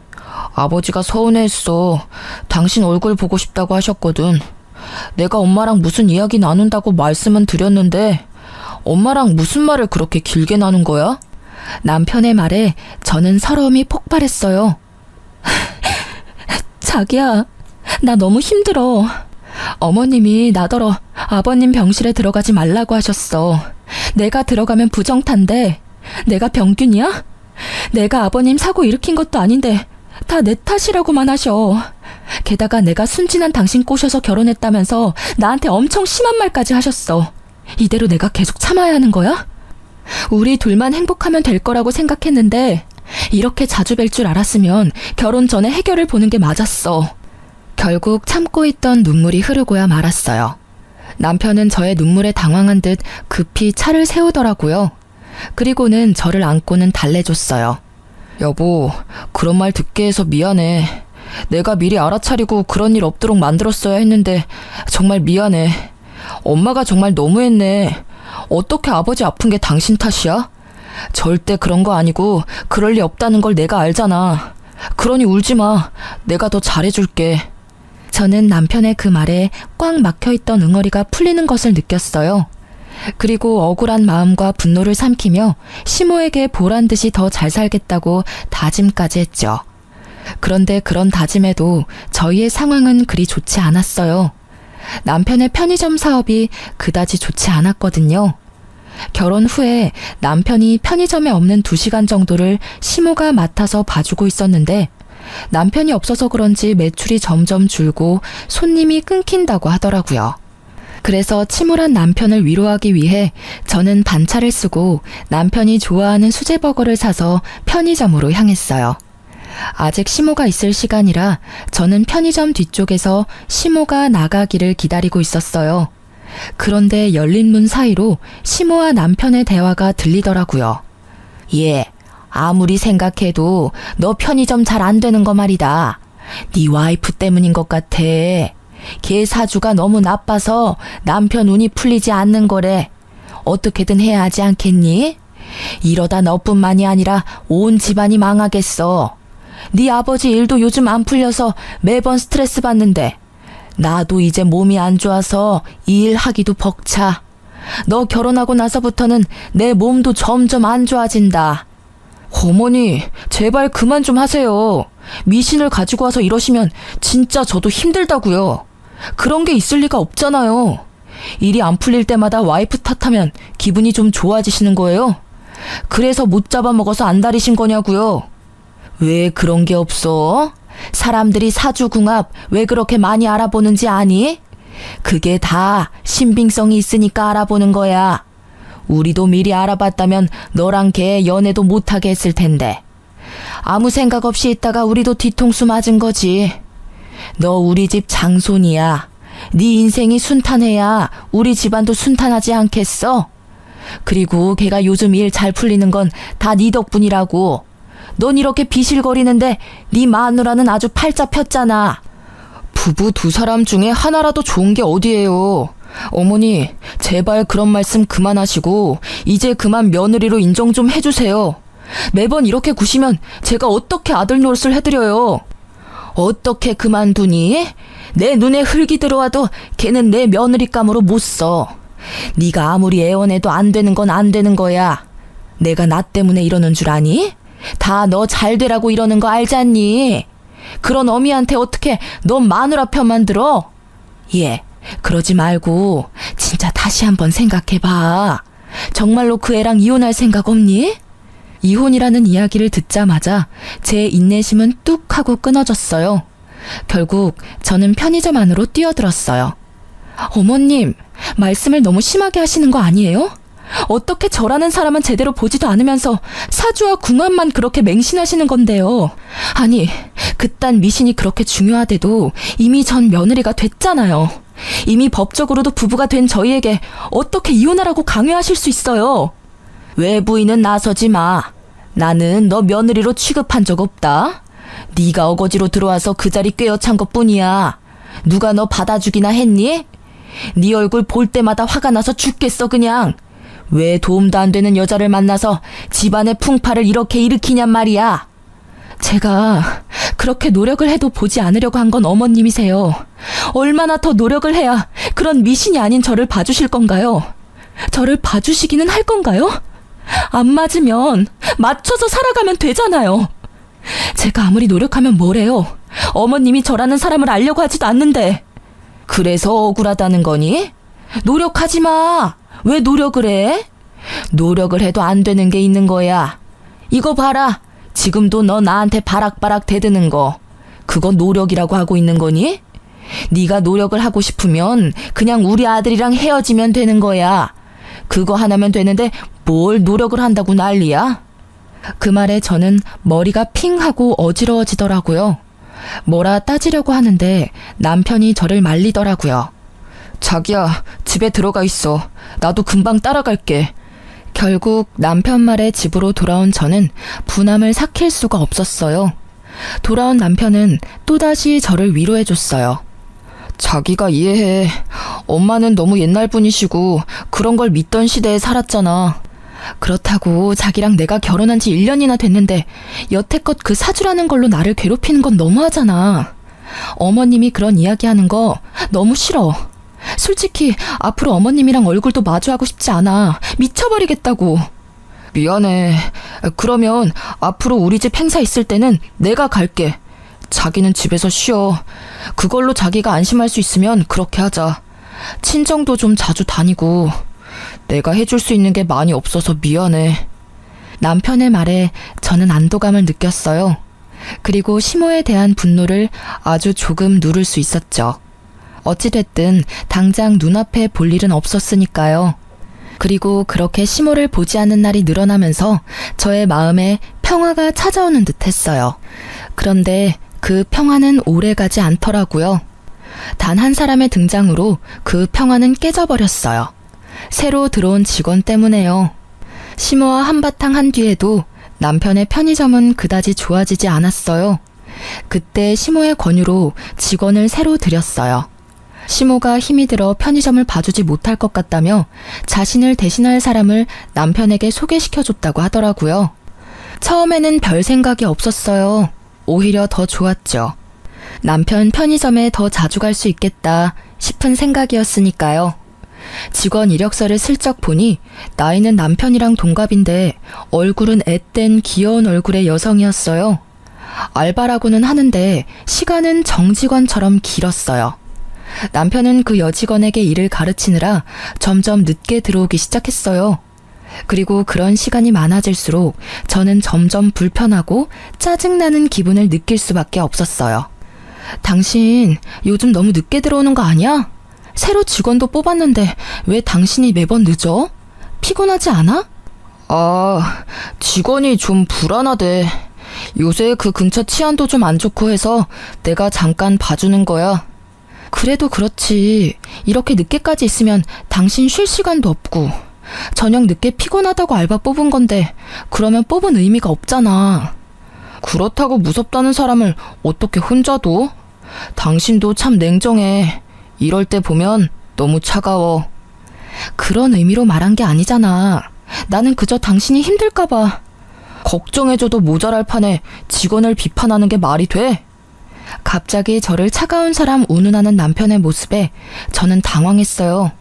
아버지가 서운해했어. 당신 얼굴 보고 싶다고 하셨거든. 내가 엄마랑 무슨 이야기 나눈다고 말씀은 드렸는데 엄마랑 무슨 말을 그렇게 길게 나눈 거야? 남편의 말에 저는 서러움이 폭발했어요. 자기야, 나 너무 힘들어. 어머님이 나더러 아버님 병실에 들어가지 말라고 하셨어. 내가 들어가면 부정탄데 내가 병균이야? 내가 아버님 사고 일으킨 것도 아닌데 다 내 탓이라고만 하셔. 게다가 내가 순진한 당신 꼬셔서 결혼했다면서 나한테 엄청 심한 말까지 하셨어. 이대로 내가 계속 참아야 하는 거야? 우리 둘만 행복하면 될 거라고 생각했는데 이렇게 자주 뵐 줄 알았으면 결혼 전에 해결을 보는 게 맞았어. 결국 참고 있던 눈물이 흐르고야 말았어요. 남편은 저의 눈물에 당황한 듯 급히 차를 세우더라고요. 그리고는 저를 안고는 달래줬어요. 여보, 그런 말 듣게 해서 미안해. 내가 미리 알아차리고 그런 일 없도록 만들었어야 했는데 정말 미안해. 엄마가 정말 너무했네. 어떻게 아버지 아픈 게 당신 탓이야? 절대 그런 거 아니고 그럴 리 없다는 걸 내가 알잖아. 그러니 울지 마. 내가 더 잘해줄게. 저는 남편의 그 말에 꽉 막혀있던 응어리가 풀리는 것을 느꼈어요. 그리고 억울한 마음과 분노를 삼키며 시모에게 보란 듯이 더 잘 살겠다고 다짐까지 했죠. 그런데 그런 다짐에도 저희의 상황은 그리 좋지 않았어요. 남편의 편의점 사업이 그다지 좋지 않았거든요. 결혼 후에 남편이 편의점에 없는 2시간 정도를 시모가 맡아서 봐주고 있었는데 남편이 없어서 그런지 매출이 점점 줄고 손님이 끊긴다고 하더라고요. 그래서 침울한 남편을 위로하기 위해 저는 반차를 쓰고 남편이 좋아하는 수제버거를 사서 편의점으로 향했어요. 아직 시모가 있을 시간이라 저는 편의점 뒤쪽에서 시모가 나가기를 기다리고 있었어요. 그런데 열린 문 사이로 시모와 남편의 대화가 들리더라고요. 예, 아무리 생각해도 너 편의점 잘 안 되는 거 말이다. 네 와이프 때문인 것 같아. 걔 사주가 너무 나빠서 남편 운이 풀리지 않는 거래. 어떻게든 해야 하지 않겠니? 이러다 너뿐만이 아니라 온 집안이 망하겠어. 네 아버지 일도 요즘 안 풀려서 매번 스트레스 받는데 나도 이제 몸이 안 좋아서 이 일 하기도 벅차. 너 결혼하고 나서부터는 내 몸도 점점 안 좋아진다. 어머니, 제발 그만 좀 하세요. 미신을 가지고 와서 이러시면 진짜 저도 힘들다고요. 그런 게 있을 리가 없잖아요. 일이 안 풀릴 때마다 와이프 탓하면 기분이 좀 좋아지시는 거예요? 그래서 못 잡아먹어서 안달이신 거냐고요? 왜 그런 게 없어? 사람들이 사주궁합 왜 그렇게 많이 알아보는지 아니? 그게 다 신빙성이 있으니까 알아보는 거야. 우리도 미리 알아봤다면 너랑 걔 연애도 못하게 했을 텐데. 아무 생각 없이 있다가 우리도 뒤통수 맞은 거지. 너 우리 집 장손이야. 네 인생이 순탄해야 우리 집안도 순탄하지 않겠어? 그리고 걔가 요즘 일 잘 풀리는 건 다 네 덕분이라고. 넌 이렇게 비실거리는데 네 마누라는 아주 팔자 폈잖아. 부부 두 사람 중에 하나라도 좋은 게 어디예요. 어머니, 제발 그런 말씀 그만하시고 이제 그만 며느리로 인정 좀 해주세요. 매번 이렇게 구시면 제가 어떻게 아들 노릇을 해드려요. 어떻게 그만두니? 내 눈에 흙이 들어와도 걔는 내 며느리감으로 못 써. 네가 아무리 애원해도 안 되는 건 안 되는 거야. 내가 나 때문에 이러는 줄 아니? 다 너 잘 되라고 이러는 거 알잖니? 그런 어미한테 어떻게 너 마누라 편만 들어? 예, 그러지 말고 진짜 다시 한번 생각해봐. 정말로 그 애랑 이혼할 생각 없니? 이혼이라는 이야기를 듣자마자 제 인내심은 뚝 하고 끊어졌어요. 결국 저는 편의점 안으로 뛰어들었어요. 어머님, 말씀을 너무 심하게 하시는 거 아니에요? 어떻게 저라는 사람은 제대로 보지도 않으면서 사주와 궁합만 그렇게 맹신하시는 건데요. 아니, 그딴 미신이 그렇게 중요하대도 이미 전 며느리가 됐잖아요. 이미 법적으로도 부부가 된 저희에게 어떻게 이혼하라고 강요하실 수 있어요? 외부인은 나서지 마. 나는 너 며느리로 취급한 적 없다. 네가 어거지로 들어와서 그 자리 꿰어찬 것뿐이야. 누가 너 받아주기나 했니? 네 얼굴 볼 때마다 화가 나서 죽겠어 그냥. 왜 도움도 안 되는 여자를 만나서 집안의 풍파를 이렇게 일으키냔 말이야. 제가 그렇게 노력을 해도 보지 않으려고 한 건 어머님이세요. 얼마나 더 노력을 해야 그런 미신이 아닌 저를 봐주실 건가요? 저를 봐주시기는 할 건가요? 안 맞으면 맞춰서 살아가면 되잖아요. 제가 아무리 노력하면 뭐래요? 어머님이 저라는 사람을 알려고 하지도 않는데. 그래서 억울하다는 거니? 노력하지 마. 왜 노력을 해? 노력을 해도 안 되는 게 있는 거야. 이거 봐라. 지금도 너 나한테 바락바락 대드는 거. 그거 노력이라고 하고 있는 거니? 네가 노력을 하고 싶으면 그냥 우리 아들이랑 헤어지면 되는 거야. 그거 하나면 되는데 뭘 노력을 한다고 난리야? 그 말에 저는 머리가 핑 하고 어지러워지더라고요. 뭐라 따지려고 하는데 남편이 저를 말리더라고요. 자기야, 집에 들어가 있어. 나도 금방 따라갈게. 결국 남편 말에 집으로 돌아온 저는 분함을 삭힐 수가 없었어요. 돌아온 남편은 또다시 저를 위로해줬어요. 자기가 이해해. 엄마는 너무 옛날 분이시고 그런 걸 믿던 시대에 살았잖아. 그렇다고 자기랑 내가 결혼한 지 1년이나 됐는데 여태껏 그 사주라는 걸로 나를 괴롭히는 건 너무하잖아. 어머님이 그런 이야기하는 거 너무 싫어. 솔직히 앞으로 어머님이랑 얼굴도 마주하고 싶지 않아. 미쳐버리겠다고. 미안해. 그러면 앞으로 우리 집 행사 있을 때는 내가 갈게. 자기는 집에서 쉬어. 그걸로 자기가 안심할 수 있으면 그렇게 하자. 친정도 좀 자주 다니고. 내가 해줄 수 있는 게 많이 없어서 미안해. 남편의 말에 저는 안도감을 느꼈어요. 그리고 시모에 대한 분노를 아주 조금 누를 수 있었죠. 어찌됐든 당장 눈앞에 볼 일은 없었으니까요. 그리고 그렇게 시모를 보지 않는 날이 늘어나면서 저의 마음에 평화가 찾아오는 듯 했어요. 그런데 그 평화는 오래가지 않더라고요. 단 한 사람의 등장으로 그 평화는 깨져버렸어요. 새로 들어온 직원 때문에요. 시모와 한바탕 한 뒤에도 남편의 편의점은 그다지 좋아지지 않았어요. 그때 시모의 권유로 직원을 새로 들였어요. 시모가 힘이 들어 편의점을 봐주지 못할 것 같다며 자신을 대신할 사람을 남편에게 소개시켜줬다고 하더라고요. 처음에는 별 생각이 없었어요. 오히려 더 좋았죠. 남편 편의점에 더 자주 갈 수 있겠다 싶은 생각이었으니까요. 직원 이력서를 슬쩍 보니 나이는 남편이랑 동갑인데 얼굴은 앳된 귀여운 얼굴의 여성이었어요. 알바라고는 하는데 시간은 정직원처럼 길었어요. 남편은 그 여직원에게 일을 가르치느라 점점 늦게 들어오기 시작했어요. 그리고 그런 시간이 많아질수록 저는 점점 불편하고 짜증나는 기분을 느낄 수밖에 없었어요. 당신 요즘 너무 늦게 들어오는 거 아니야? 새로 직원도 뽑았는데 왜 당신이 매번 늦어? 피곤하지 않아? 직원이 좀 불안하대. 요새 그 근처 치안도 좀 안 좋고 해서 내가 잠깐 봐주는 거야. 그래도 그렇지. 이렇게 늦게까지 있으면 당신 쉴 시간도 없고. 저녁 늦게 피곤하다고 알바 뽑은 건데 그러면 뽑은 의미가 없잖아. 그렇다고 무섭다는 사람을 어떻게 혼자 둬? 당신도 참 냉정해. 이럴 때 보면 너무 차가워. 그런 의미로 말한 게 아니잖아. 나는 그저 당신이 힘들까봐. 걱정해줘도 모자랄 판에 직원을 비판하는 게 말이 돼? 갑자기 저를 차가운 사람 운운하는 남편의 모습에 저는 당황했어요.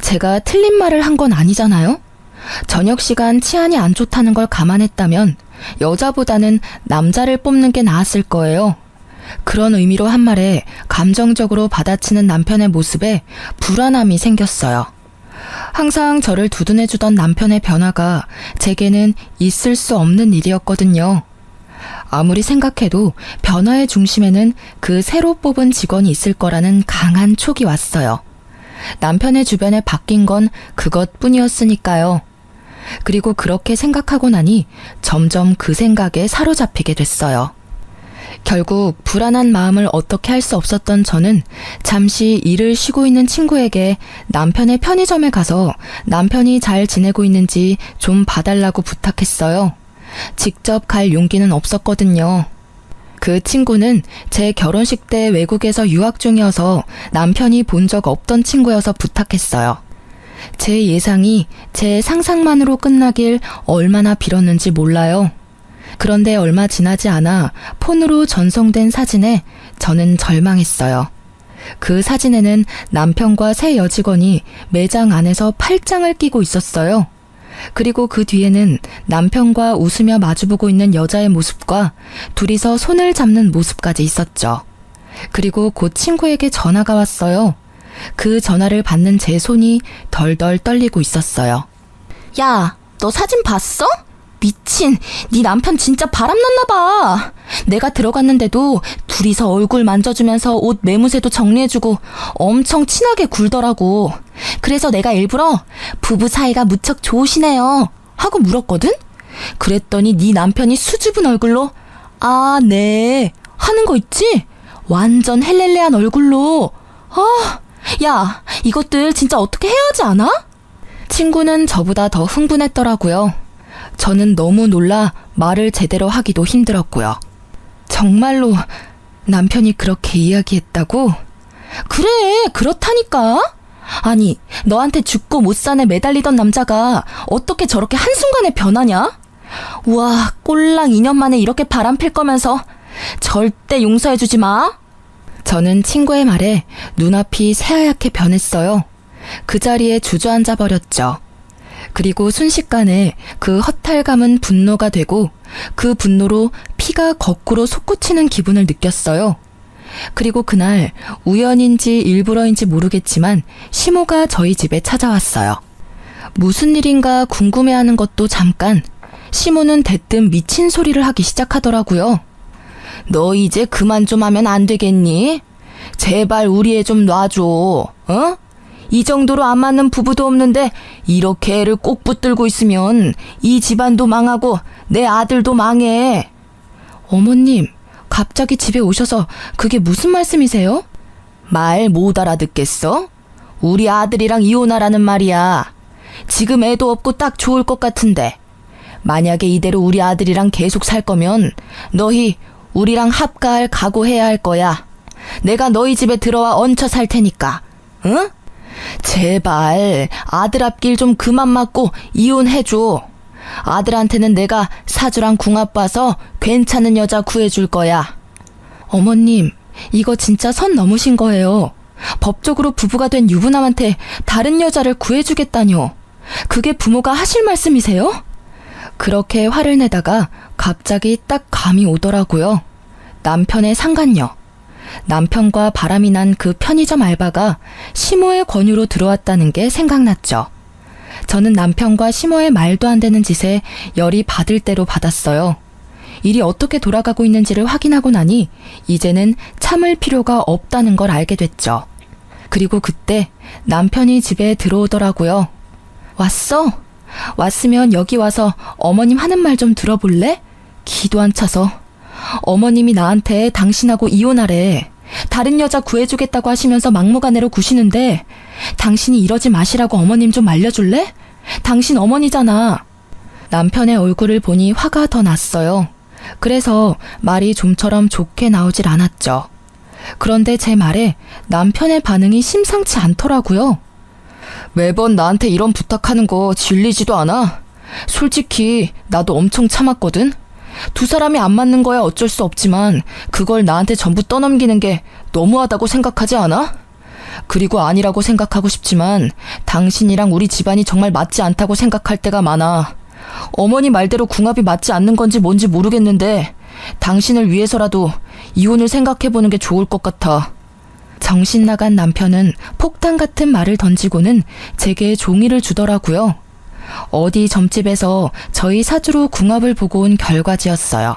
제가 틀린 말을 한 건 아니잖아요? 저녁 시간 치안이 안 좋다는 걸 감안했다면 여자보다는 남자를 뽑는 게 나았을 거예요. 그런 의미로 한 말에 감정적으로 받아치는 남편의 모습에 불안함이 생겼어요. 항상 저를 두둔해주던 남편의 변화가 제게는 있을 수 없는 일이었거든요. 아무리 생각해도 변화의 중심에는 그 새로 뽑은 직원이 있을 거라는 강한 촉이 왔어요. 남편의 주변에 바뀐 건 그것뿐이었으니까요. 그리고 그렇게 생각하고 나니 점점 그 생각에 사로잡히게 됐어요. 결국 불안한 마음을 어떻게 할 수 없었던 저는 잠시 일을 쉬고 있는 친구에게 남편의 편의점에 가서 남편이 잘 지내고 있는지 좀 봐달라고 부탁했어요. 직접 갈 용기는 없었거든요. 그 친구는 제 결혼식 때 외국에서 유학 중이어서 남편이 본 적 없던 친구여서 부탁했어요. 제 예상이 제 상상만으로 끝나길 얼마나 빌었는지 몰라요. 그런데 얼마 지나지 않아 폰으로 전송된 사진에 저는 절망했어요. 그 사진에는 남편과 새 여직원이 매장 안에서 팔짱을 끼고 있었어요. 그리고 그 뒤에는 남편과 웃으며 마주보고 있는 여자의 모습과 둘이서 손을 잡는 모습까지 있었죠. 그리고 곧 친구에게 전화가 왔어요. 그 전화를 받는 제 손이 덜덜 떨리고 있었어요. 야, 너 사진 봤어? 미친, 네 남편 진짜 바람났나 봐. 내가 들어갔는데도 둘이서 얼굴 만져주면서 옷 매무새도 정리해주고 엄청 친하게 굴더라고. 그래서 내가 일부러 부부 사이가 무척 좋으시네요 하고 물었거든? 그랬더니 네 남편이 수줍은 얼굴로 아, 네 하는 거 있지? 완전 헬렐레한 얼굴로. 야, 이것들 진짜 어떻게 해야 하지 않아? 친구는 저보다 더 흥분했더라고요. 저는 너무 놀라 말을 제대로 하기도 힘들었고요. 정말로 남편이 그렇게 이야기했다고? 그래, 그렇다니까. 아니, 너한테 죽고 못 산에 매달리던 남자가 어떻게 저렇게 한순간에 변하냐? 우와, 꼴랑 2년 만에 이렇게 바람필 거면서 절대 용서해주지 마. 저는 친구의 말에 눈앞이 새하얗게 변했어요. 그 자리에 주저앉아 버렸죠. 그리고 순식간에 그 허탈감은 분노가 되고 그 분노로 피가 거꾸로 솟구치는 기분을 느꼈어요. 그리고 그날 우연인지 일부러인지 모르겠지만 시모가 저희 집에 찾아왔어요. 무슨 일인가 궁금해하는 것도 잠깐, 시모는 대뜸 미친 소리를 하기 시작하더라고요. 너 이제 그만 좀 하면 안 되겠니? 제발 우리 애 좀 놔줘. 어? 이 정도로 안 맞는 부부도 없는데 이렇게 애를 꼭 붙들고 있으면 이 집안도 망하고 내 아들도 망해. 어머님, 갑자기 집에 오셔서 그게 무슨 말씀이세요? 말 못 알아듣겠어? 우리 아들이랑 이혼하라는 말이야. 지금 애도 없고 딱 좋을 것 같은데 만약에 이대로 우리 아들이랑 계속 살 거면 너희 우리랑 합가할 각오해야 할 거야. 내가 너희 집에 들어와 얹혀 살 테니까. 응? 제발 아들 앞길 좀 그만 막고 이혼해줘. 아들한테는 내가 사주랑 궁합 봐서 괜찮은 여자 구해줄 거야. 어머님, 이거 진짜 선 넘으신 거예요. 법적으로 부부가 된 유부남한테 다른 여자를 구해주겠다뇨. 그게 부모가 하실 말씀이세요? 그렇게 화를 내다가 갑자기 딱 감이 오더라고요. 남편의 상간녀. 남편과 바람이 난 그 편의점 알바가 시모의 권유로 들어왔다는 게 생각났죠. 저는 남편과 시모의 말도 안 되는 짓에 열이 받을 대로 받았어요. 일이 어떻게 돌아가고 있는지를 확인하고 나니 이제는 참을 필요가 없다는 걸 알게 됐죠. 그리고 그때 남편이 집에 들어오더라고요. 왔어? 왔으면 여기 와서 어머님 하는 말 좀 들어볼래? 기도 안 차서. 어머님이 나한테 당신하고 이혼하래. 다른 여자 구해주겠다고 하시면서 막무가내로 구시는데 당신이 이러지 마시라고 어머님 좀 알려줄래? 당신 어머니잖아. 남편의 얼굴을 보니 화가 더 났어요. 그래서 말이 좀처럼 좋게 나오질 않았죠. 그런데 제 말에 남편의 반응이 심상치 않더라고요. 매번 나한테 이런 부탁하는 거 질리지도 않아? 솔직히 나도 엄청 참았거든? 두 사람이 안 맞는 거야 어쩔 수 없지만 그걸 나한테 전부 떠넘기는 게 너무하다고 생각하지 않아? 그리고 아니라고 생각하고 싶지만 당신이랑 우리 집안이 정말 맞지 않다고 생각할 때가 많아. 어머니 말대로 궁합이 맞지 않는 건지 뭔지 모르겠는데 당신을 위해서라도 이혼을 생각해보는 게 좋을 것 같아. 정신 나간 남편은 폭탄 같은 말을 던지고는 제게 종이를 주더라고요. 어디 점집에서 저희 사주로 궁합을 보고 온 결과지였어요.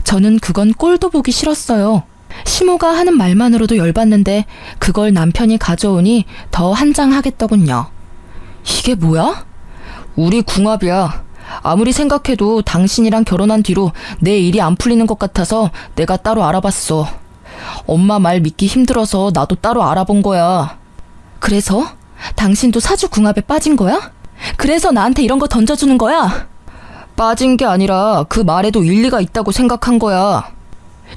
저는 그건 꼴도 보기 싫었어요. 시모가 하는 말만으로도 열받는데 그걸 남편이 가져오니 더 한장하겠더군요. 이게 뭐야? 우리 궁합이야. 아무리 생각해도 당신이랑 결혼한 뒤로 내 일이 안 풀리는 것 같아서 내가 따로 알아봤어. 엄마 말 믿기 힘들어서 나도 따로 알아본 거야. 그래서? 당신도 사주 궁합에 빠진 거야? 그래서 나한테 이런 거 던져주는 거야? 빠진 게 아니라 그 말에도 일리가 있다고 생각한 거야.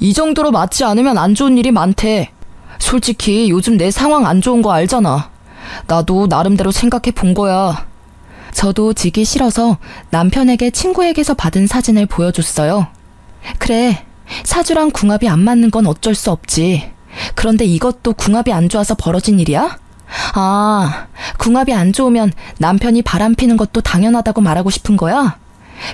이 정도로 맞지 않으면 안 좋은 일이 많대. 솔직히 요즘 내 상황 안 좋은 거 알잖아. 나도 나름대로 생각해 본 거야. 저도 지기 싫어서 남편에게 친구에게서 받은 사진을 보여줬어요. 그래, 사주랑 궁합이 안 맞는 건 어쩔 수 없지. 그런데 이것도 궁합이 안 좋아서 벌어진 일이야? 아, 궁합이 안 좋으면 남편이 바람피는 것도 당연하다고 말하고 싶은 거야?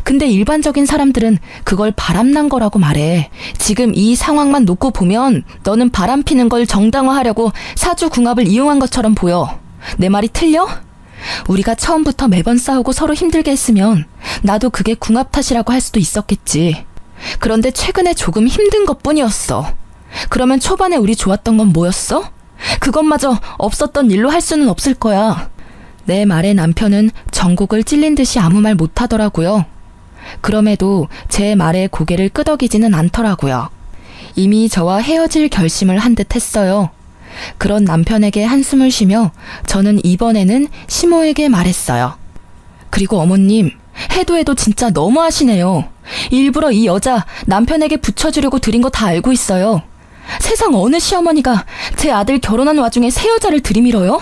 근데 일반적인 사람들은 그걸 바람난 거라고 말해. 지금 이 상황만 놓고 보면 너는 바람피는 걸 정당화하려고 사주 궁합을 이용한 것처럼 보여. 내 말이 틀려? 우리가 처음부터 매번 싸우고 서로 힘들게 했으면 나도 그게 궁합 탓이라고 할 수도 있었겠지. 그런데 최근에 조금 힘든 것뿐이었어. 그러면 초반에 우리 좋았던 건 뭐였어? 그것마저 없었던 일로 할 수는 없을 거야. 내 말에 남편은 전곡을 찔린 듯이 아무 말 못하더라고요. 그럼에도 제 말에 고개를 끄덕이지는 않더라고요. 이미 저와 헤어질 결심을 한 듯 했어요. 그런 남편에게 한숨을 쉬며 저는 이번에는 시모에게 말했어요. 그리고 어머님, 해도 해도 진짜 너무하시네요. 일부러 이 여자 남편에게 붙여주려고 드린 거 다 알고 있어요. 세상 어느 시어머니가 제 아들 결혼한 와중에 새 여자를 들이밀어요?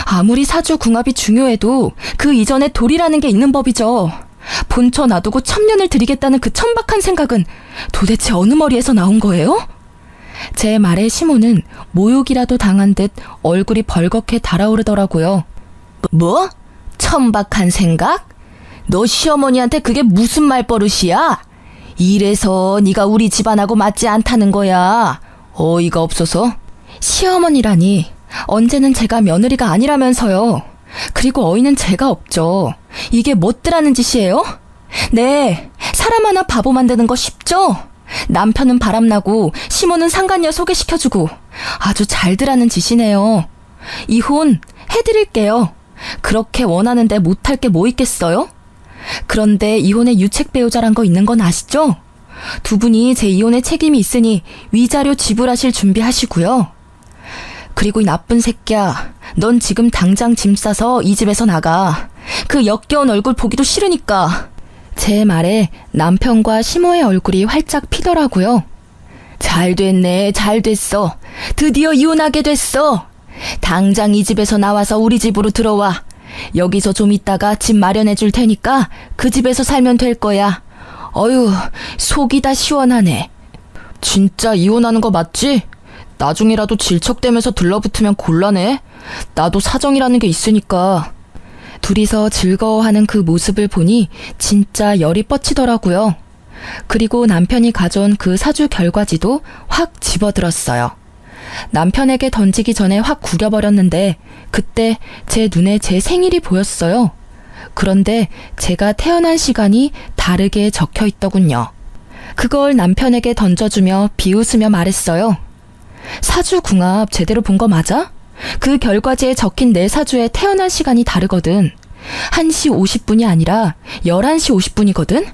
아무리 사주 궁합이 중요해도 그 이전에 돌이라는 게 있는 법이죠. 본처 놔두고 천년을 드리겠다는 그 천박한 생각은 도대체 어느 머리에서 나온 거예요? 제 말에 시모는 모욕이라도 당한 듯 얼굴이 벌겋게 달아오르더라고요. 뭐? 천박한 생각? 너 시어머니한테 그게 무슨 말버릇이야? 이래서 네가 우리 집안하고 맞지 않다는 거야. 어이가 없어서. 시어머니라니, 언제는 제가 며느리가 아니라면서요. 그리고 어이는 제가 없죠. 이게 못들하는 짓이에요? 네, 사람 하나 바보 만드는 거 쉽죠? 남편은 바람나고 시모는 상간녀 소개시켜주고 아주 잘들하는 짓이네요. 이혼 해드릴게요. 그렇게 원하는데 못할 게 뭐 있겠어요? 그런데 이혼의 유책 배우자란 거 있는 건 아시죠? 두 분이 제 이혼의 책임이 있으니 위자료 지불하실 준비하시고요. 그리고 이 나쁜 새끼야, 넌 지금 당장 짐 싸서 이 집에서 나가. 그 역겨운 얼굴 보기도 싫으니까. 제 말에 남편과 시모의 얼굴이 활짝 피더라고요. 잘 됐네, 잘 됐어. 드디어 이혼하게 됐어. 당장 이 집에서 나와서 우리 집으로 들어와. 여기서 좀 있다가 집 마련해 줄 테니까 그 집에서 살면 될 거야. 어휴, 속이 다 시원하네. 진짜 이혼하는 거 맞지? 나중이라도 질척대면서 들러붙으면 곤란해. 나도 사정이라는 게 있으니까. 둘이서 즐거워하는 그 모습을 보니 진짜 열이 뻗치더라고요. 그리고 남편이 가져온 그 사주 결과지도 확 집어들었어요. 남편에게 던지기 전에 확 구겨버렸는데 그때 제 눈에 제 생일이 보였어요. 그런데 제가 태어난 시간이 다르게 적혀 있더군요. 그걸 남편에게 던져주며 비웃으며 말했어요. 사주 궁합 제대로 본 거 맞아? 그 결과지에 적힌 내 사주에 태어난 시간이 다르거든. 1시 50분이 아니라 11시 50분이거든?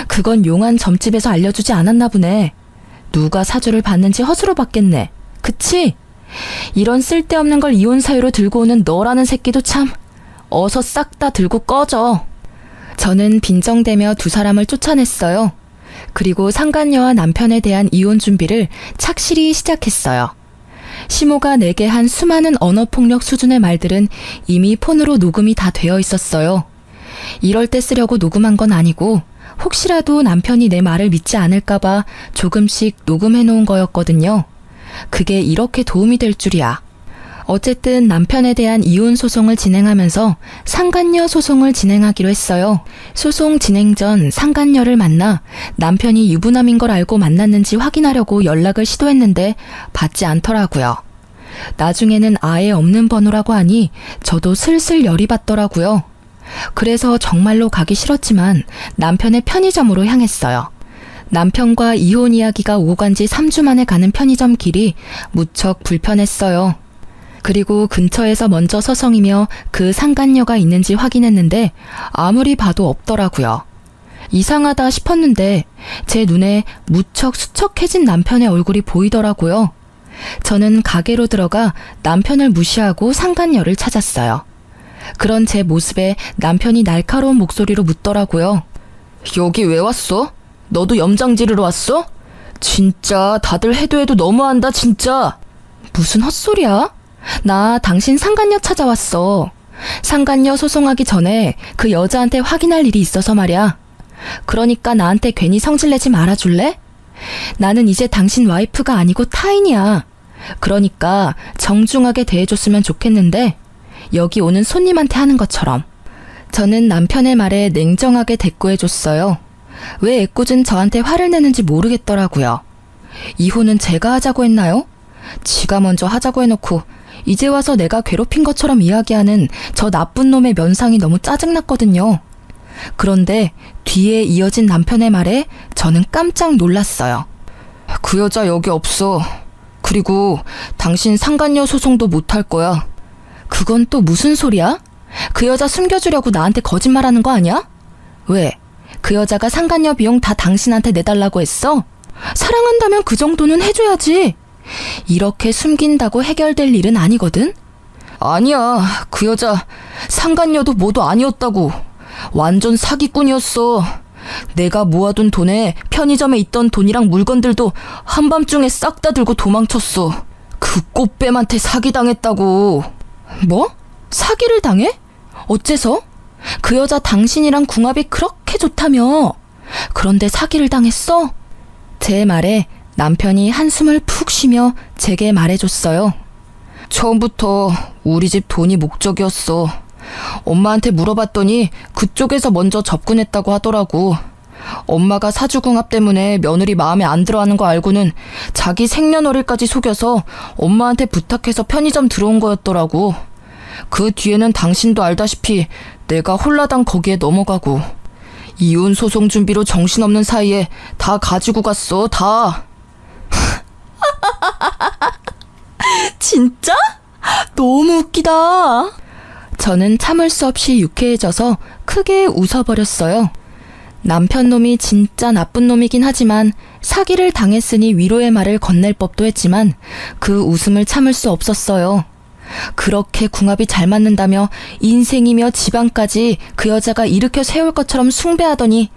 그건 용한 점집에서 알려주지 않았나 보네. 누가 사주를 봤는지 허수로 봤겠네. 그치? 이런 쓸데없는 걸 이혼 사유로 들고 오는 너라는 새끼도 참. 어서 싹 다 들고 꺼져. 저는 빈정대며 두 사람을 쫓아냈어요. 그리고 상간녀와 남편에 대한 이혼 준비를 착실히 시작했어요. 시모가 내게 한 수많은 언어폭력 수준의 말들은 이미 폰으로 녹음이 다 되어 있었어요. 이럴 때 쓰려고 녹음한 건 아니고 혹시라도 남편이 내 말을 믿지 않을까봐 조금씩 녹음해 놓은 거였거든요. 그게 이렇게 도움이 될 줄이야. 어쨌든 남편에 대한 이혼 소송을 진행하면서 상간녀 소송을 진행하기로 했어요. 소송 진행 전 상간녀를 만나 남편이 유부남인 걸 알고 만났는지 확인하려고 연락을 시도했는데 받지 않더라고요. 나중에는 아예 없는 번호라고 하니 저도 슬슬 열이 받더라고요. 그래서 정말로 가기 싫었지만 남편의 편의점으로 향했어요. 남편과 이혼 이야기가 오고 간 지 3주 만에 가는 편의점 길이 무척 불편했어요. 그리고 근처에서 먼저 서성이며 그 상간녀가 있는지 확인했는데 아무리 봐도 없더라고요. 이상하다 싶었는데 제 눈에 무척 수척해진 남편의 얼굴이 보이더라고요. 저는 가게로 들어가 남편을 무시하고 상간녀를 찾았어요. 그런 제 모습에 남편이 날카로운 목소리로 묻더라고요. 여기 왜 왔어? 너도 염장 지르러 왔어? 진짜 다들 해도 해도 너무한다 진짜. 무슨 헛소리야? 나 당신 상간녀 찾아왔어. 상간녀 소송하기 전에 그 여자한테 확인할 일이 있어서 말이야. 그러니까 나한테 괜히 성질내지 말아줄래? 나는 이제 당신 와이프가 아니고 타인이야. 그러니까 정중하게 대해줬으면 좋겠는데 여기 오는 손님한테 하는 것처럼. 저는 남편의 말에 냉정하게 대꾸해줬어요. 왜 애꿎은 저한테 화를 내는지 모르겠더라고요. 이혼은 제가 하자고 했나요? 지가 먼저 하자고 해놓고 이제 와서 내가 괴롭힌 것처럼 이야기하는 저 나쁜 놈의 면상이 너무 짜증났거든요. 그런데 뒤에 이어진 남편의 말에 저는 깜짝 놀랐어요. 그 여자 여기 없어. 그리고 당신 상간녀 소송도 못할 거야. 그건 또 무슨 소리야? 그 여자 숨겨주려고 나한테 거짓말하는 거 아니야? 왜? 그 여자가 상간녀 비용 다 당신한테 내달라고 했어? 사랑한다면 그 정도는 해줘야지. 이렇게 숨긴다고 해결될 일은 아니거든? 아니야, 그 여자 상간녀도 뭐도 아니었다고. 완전 사기꾼이었어. 내가 모아둔 돈에 편의점에 있던 돈이랑 물건들도 한밤중에 싹 다 들고 도망쳤어. 그 꽃뱀한테 사기당했다고. 뭐? 사기를 당해? 어째서? 그 여자 당신이랑 궁합이 그렇게 좋다며. 그런데 사기를 당했어? 제 말에 남편이 한숨을 푹 쉬며 제게 말해줬어요. 처음부터 우리 집 돈이 목적이었어. 엄마한테 물어봤더니 그쪽에서 먼저 접근했다고 하더라고. 엄마가 사주궁합 때문에 며느리 마음에 안 들어하는 거 알고는 자기 생년월일까지 속여서 엄마한테 부탁해서 편의점 들어온 거였더라고. 그 뒤에는 당신도 알다시피 내가 홀라당 거기에 넘어가고 이혼 소송 준비로 정신없는 사이에 다 가지고 갔어, 다. 진짜? 너무 웃기다. 저는 참을 수 없이 유쾌해져서 크게 웃어버렸어요. 남편 놈이 진짜 나쁜 놈이긴 하지만 사기를 당했으니 위로의 말을 건넬 법도 했지만 그 웃음을 참을 수 없었어요. 그렇게 궁합이 잘 맞는다며 인생이며 집안까지 그 여자가 일으켜 세울 것처럼 숭배하더니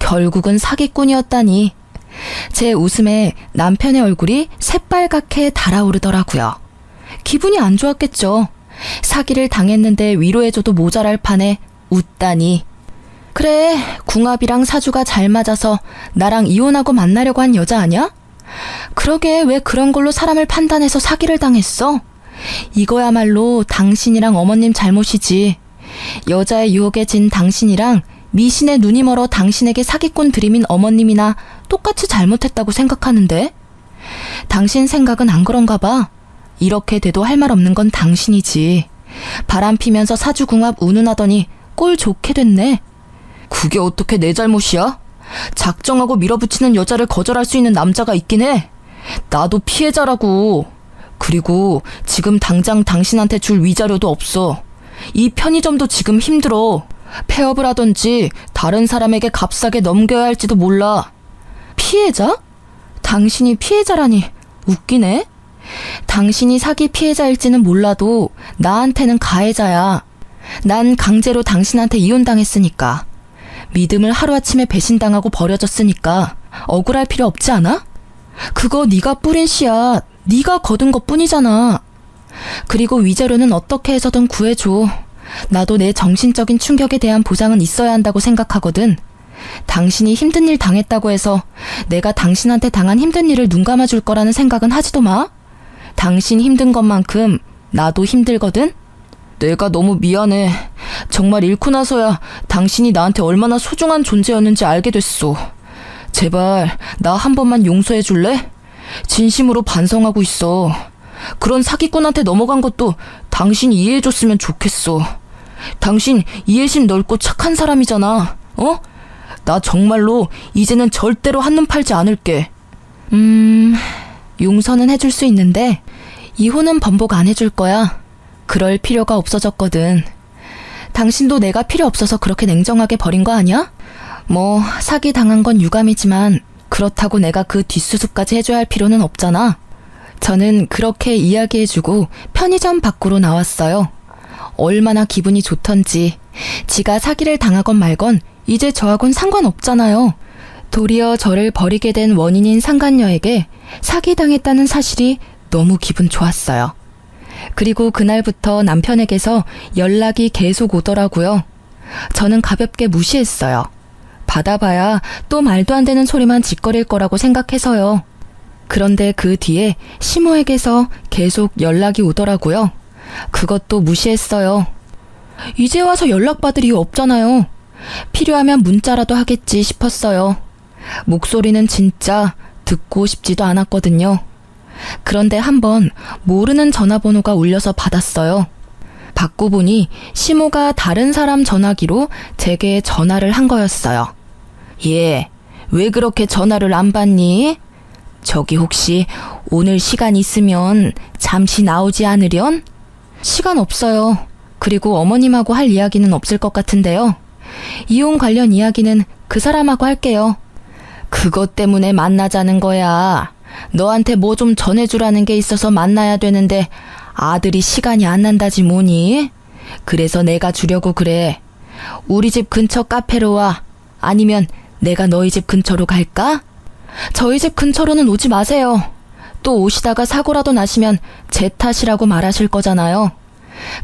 결국은 사기꾼이었다니. 제 웃음에 남편의 얼굴이 새빨갛게 달아오르더라고요. 기분이 안 좋았겠죠. 사기를 당했는데 위로해줘도 모자랄 판에 웃다니. 그래, 궁합이랑 사주가 잘 맞아서 나랑 이혼하고 만나려고 한 여자 아냐? 그러게 왜 그런 걸로 사람을 판단해서 사기를 당했어? 이거야말로 당신이랑 어머님 잘못이지. 여자의 유혹에 진 당신이랑 미신의 눈이 멀어 당신에게 사기꾼 들이민 어머님이나 똑같이 잘못했다고 생각하는데? 당신 생각은 안 그런가 봐. 이렇게 돼도 할 말 없는 건 당신이지. 바람 피면서 사주궁합 운운하더니 꼴 좋게 됐네. 그게 어떻게 내 잘못이야? 작정하고 밀어붙이는 여자를 거절할 수 있는 남자가 있긴 해. 나도 피해자라고. 그리고 지금 당장 당신한테 줄 위자료도 없어. 이 편의점도 지금 힘들어. 폐업을 하던지 다른 사람에게 값싸게 넘겨야 할지도 몰라. 피해자? 당신이 피해자라니 웃기네. 당신이 사기 피해자일지는 몰라도 나한테는 가해자야. 난 강제로 당신한테 이혼당했으니까. 믿음을 하루아침에 배신당하고 버려졌으니까 억울할 필요 없지 않아? 그거 네가 뿌린 씨앗, 네가 거둔 것뿐이잖아. 그리고 위자료는 어떻게 해서든 구해줘. 나도 내 정신적인 충격에 대한 보상은 있어야 한다고 생각하거든. 당신이 힘든 일 당했다고 해서 내가 당신한테 당한 힘든 일을 눈 감아줄 거라는 생각은 하지도 마. 당신 힘든 것만큼 나도 힘들거든. 내가 너무 미안해. 정말 잃고 나서야 당신이 나한테 얼마나 소중한 존재였는지 알게 됐어. 제발 나 한 번만 용서해 줄래? 진심으로 반성하고 있어. 그런 사기꾼한테 넘어간 것도 당신이 이해해줬으면 좋겠어. 당신 이해심 넓고 착한 사람이잖아. 어? 나 정말로 이제는 절대로 한눈 팔지 않을게. 용서는 해줄 수 있는데 이혼은 번복 안 해줄 거야. 그럴 필요가 없어졌거든. 당신도 내가 필요 없어서 그렇게 냉정하게 버린 거 아니야? 뭐 사기 당한 건 유감이지만 그렇다고 내가 그 뒷수습까지 해줘야 할 필요는 없잖아. 저는 그렇게 이야기해주고 편의점 밖으로 나왔어요. 얼마나 기분이 좋던지. 지가 사기를 당하건 말건 이제 저하고는 상관없잖아요. 도리어 저를 버리게 된 원인인 상간녀에게 사기당했다는 사실이 너무 기분 좋았어요. 그리고 그날부터 남편에게서 연락이 계속 오더라고요. 저는 가볍게 무시했어요. 받아봐야 또 말도 안 되는 소리만 짓거릴 거라고 생각해서요. 그런데 그 뒤에 시모에게서 계속 연락이 오더라고요. 그것도 무시했어요. 이제 와서 연락받을 이유 없잖아요. 필요하면 문자라도 하겠지 싶었어요. 목소리는 진짜 듣고 싶지도 않았거든요. 그런데 한번 모르는 전화번호가 울려서 받았어요. 받고 보니 시모가 다른 사람 전화기로 제게 전화를 한 거였어요. 예, 왜 그렇게 전화를 안 받니? 저기 혹시 오늘 시간 있으면 잠시 나오지 않으련? 시간 없어요. 그리고 어머님하고 할 이야기는 없을 것 같은데요. 이혼 관련 이야기는 그 사람하고 할게요. 그것 때문에 만나자는 거야. 너한테 뭐 좀 전해주라는 게 있어서 만나야 되는데 아들이 시간이 안 난다지 뭐니? 그래서 내가 주려고 그래. 우리 집 근처 카페로 와. 아니면 내가 너희 집 근처로 갈까? 저희 집 근처로는 오지 마세요. 또 오시다가 사고라도 나시면 제 탓이라고 말하실 거잖아요.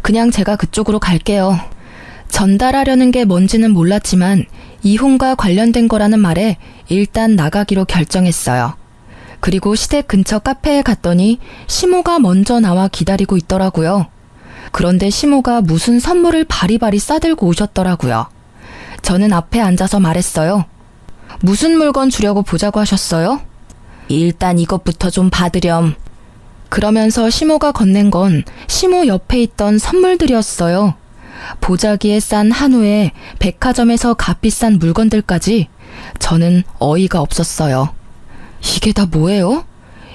그냥 제가 그쪽으로 갈게요. 전달하려는 게 뭔지는 몰랐지만 이혼과 관련된 거라는 말에 일단 나가기로 결정했어요. 그리고 시댁 근처 카페에 갔더니 시모가 먼저 나와 기다리고 있더라고요. 그런데 시모가 무슨 선물을 바리바리 싸들고 오셨더라고요. 저는 앞에 앉아서 말했어요. 무슨 물건 주려고 보자고 하셨어요? 일단 이것부터 좀 받으렴. 그러면서 시모가 건넨 건 시모 옆에 있던 선물들이었어요. 보자기에 싼 한우에 백화점에서 값비싼 물건들까지. 저는 어이가 없었어요. 이게 다 뭐예요?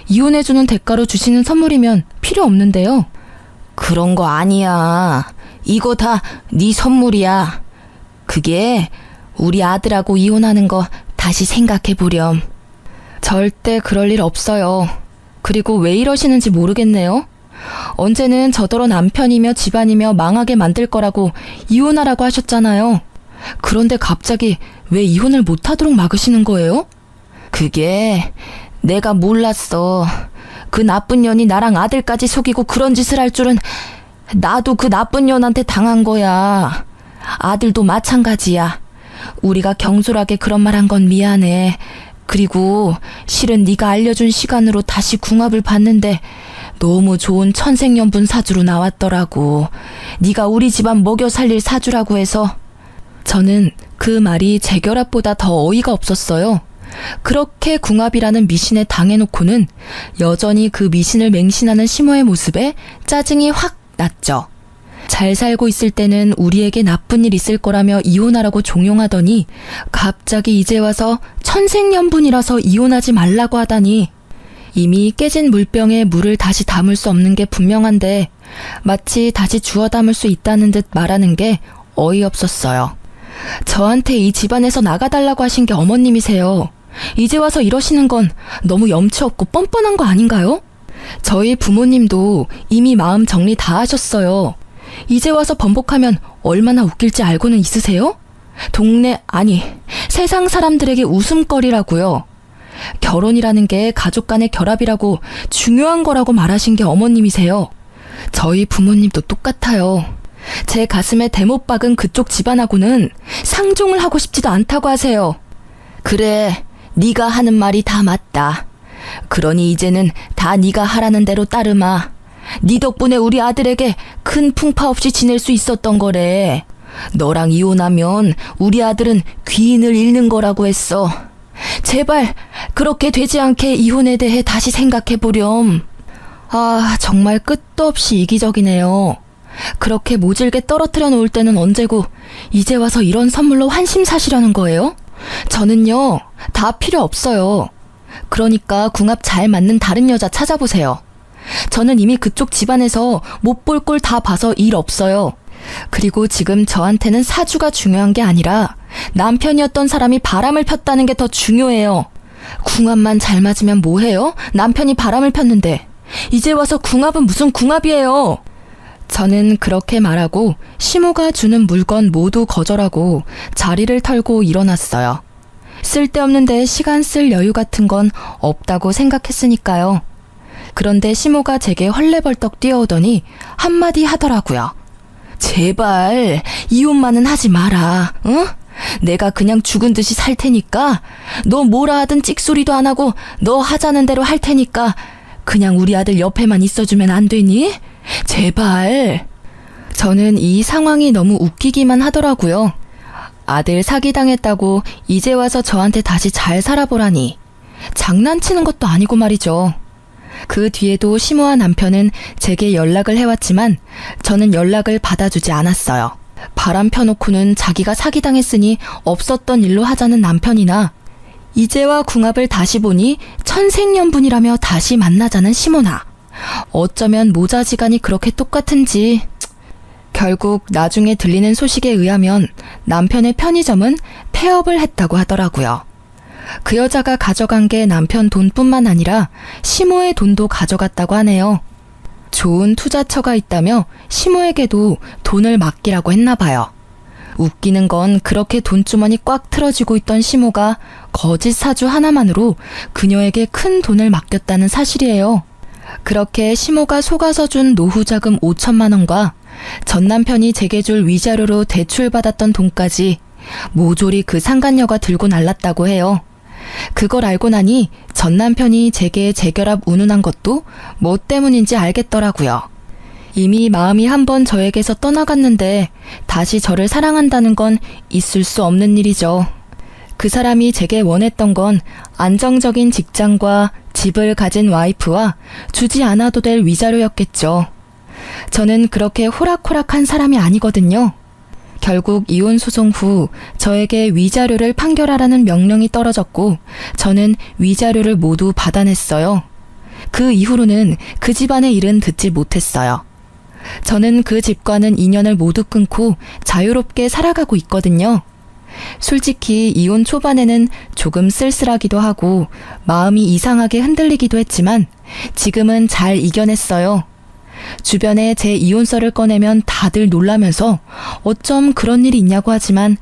이혼해주는 대가로 주시는 선물이면 필요 없는데요. 그런 거 아니야. 이거 다 네 선물이야. 그게 우리 아들하고 이혼하는 거 다시 생각해 보렴. 절대 그럴 일 없어요. 그리고 왜 이러시는지 모르겠네요. 언제는 저더러 남편이며 집안이며 망하게 만들 거라고 이혼하라고 하셨잖아요. 그런데 갑자기 왜 이혼을 못하도록 막으시는 거예요? 그게 내가 몰랐어. 그 나쁜 년이 나랑 아들까지 속이고 그런 짓을 할 줄은. 나도 그 나쁜 년한테 당한 거야. 아들도 마찬가지야. 우리가 경솔하게 그런 말 한 건 미안해. 그리고 실은 네가 알려준 시간으로 다시 궁합을 봤는데 너무 좋은 천생연분 사주로 나왔더라고. 네가 우리 집안 먹여 살릴 사주라고 해서. 저는 그 말이 제 결합보다 더 어이가 없었어요. 그렇게 궁합이라는 미신에 당해놓고는 여전히 그 미신을 맹신하는 시모의 모습에 짜증이 확 났죠. 잘 살고 있을 때는 우리에게 나쁜 일 있을 거라며 이혼하라고 종용하더니 갑자기 이제 와서 천생연분이라서 이혼하지 말라고 하다니. 이미 깨진 물병에 물을 다시 담을 수 없는 게 분명한데 마치 다시 주워 담을 수 있다는 듯 말하는 게 어이없었어요. 저한테 이 집안에서 나가달라고 하신 게 어머님이세요. 이제 와서 이러시는 건 너무 염치 없고 뻔뻔한 거 아닌가요? 저희 부모님도 이미 마음 정리 다 하셨어요. 이제 와서 번복하면 얼마나 웃길지 알고는 있으세요? 동네, 아니, 세상 사람들에게 웃음거리라고요. 결혼이라는 게 가족 간의 결합이라고 중요한 거라고 말하신 게 어머님이세요. 저희 부모님도 똑같아요. 제 가슴에 대못 박은 그쪽 집안하고는 상종을 하고 싶지도 않다고 하세요. 그래, 네가 하는 말이 다 맞다. 그러니 이제는 다 네가 하라는 대로 따르마. 네 덕분에 우리 아들에게 큰 풍파 없이 지낼 수 있었던 거래. 너랑 이혼하면 우리 아들은 귀인을 잃는 거라고 했어. 제발 그렇게 되지 않게 이혼에 대해 다시 생각해 보렴. 아, 정말 끝도 없이 이기적이네요. 그렇게 모질게 떨어뜨려 놓을 때는 언제고 이제 와서 이런 선물로 환심 사시려는 거예요? 저는요, 다 필요 없어요. 그러니까 궁합 잘 맞는 다른 여자 찾아보세요. 저는 이미 그쪽 집안에서 못 볼 꼴 다 봐서 일 없어요. 그리고 지금 저한테는 사주가 중요한 게 아니라 남편이었던 사람이 바람을 폈다는 게 더 중요해요. 궁합만 잘 맞으면 뭐해요? 남편이 바람을 폈는데. 이제 와서 궁합은 무슨 궁합이에요? 저는 그렇게 말하고 시모가 주는 물건 모두 거절하고 자리를 털고 일어났어요. 쓸데없는데 시간 쓸 여유 같은 건 없다고 생각했으니까요. 그런데 시모가 제게 헐레벌떡 뛰어오더니 한마디 하더라고요. 제발 이혼만은 하지 마라. 응? 내가 그냥 죽은 듯이 살 테니까 너 뭐라 하든 찍소리도 안 하고 너 하자는 대로 할 테니까 그냥 우리 아들 옆에만 있어주면 안 되니? 제발. 저는 이 상황이 너무 웃기기만 하더라고요. 아들 사기당했다고 이제 와서 저한테 다시 잘 살아보라니. 장난치는 것도 아니고 말이죠. 그 뒤에도 시모와 남편은 제게 연락을 해왔지만 저는 연락을 받아주지 않았어요. 바람 펴놓고는 자기가 사기당했으니 없었던 일로 하자는 남편이나 이제와 궁합을 다시 보니 천생연분이라며 다시 만나자는 시모나. 어쩌면 모자지간이 그렇게 똑같은지. 결국 나중에 들리는 소식에 의하면 남편의 편의점은 폐업을 했다고 하더라고요. 그 여자가 가져간 게 남편 돈뿐만 아니라 시모의 돈도 가져갔다고 하네요. 좋은 투자처가 있다며 시모에게도 돈을 맡기라고 했나 봐요. 웃기는 건 그렇게 돈주머니 꽉 틀어지고 있던 시모가 거짓 사주 하나만으로 그녀에게 큰 돈을 맡겼다는 사실이에요. 그렇게 시모가 속아서 준 노후자금 5천만 원과 전 남편이 제게 줄 위자료로 대출받았던 돈까지 모조리 그 상간녀가 들고 날랐다고 해요. 그걸 알고 나니 전 남편이 제게 재결합 운운한 것도 뭐 때문인지 알겠더라고요. 이미 마음이 한번 저에게서 떠나갔는데 다시 저를 사랑한다는 건 있을 수 없는 일이죠. 그 사람이 제게 원했던 건 안정적인 직장과 집을 가진 와이프와 주지 않아도 될 위자료였겠죠. 저는 그렇게 호락호락한 사람이 아니거든요. 결국 이혼 소송 후 저에게 위자료를 판결하라는 명령이 떨어졌고 저는 위자료를 모두 받아냈어요. 그 이후로는 그 집안의 일은 듣지 못했어요. 저는 그 집과는 인연을 모두 끊고 자유롭게 살아가고 있거든요. 솔직히 이혼 초반에는 조금 쓸쓸하기도 하고 마음이 이상하게 흔들리기도 했지만 지금은 잘 이겨냈어요. 주변에 제 이혼설을 꺼내면 다들 놀라면서 어쩜 그런 일이 있냐고 하지만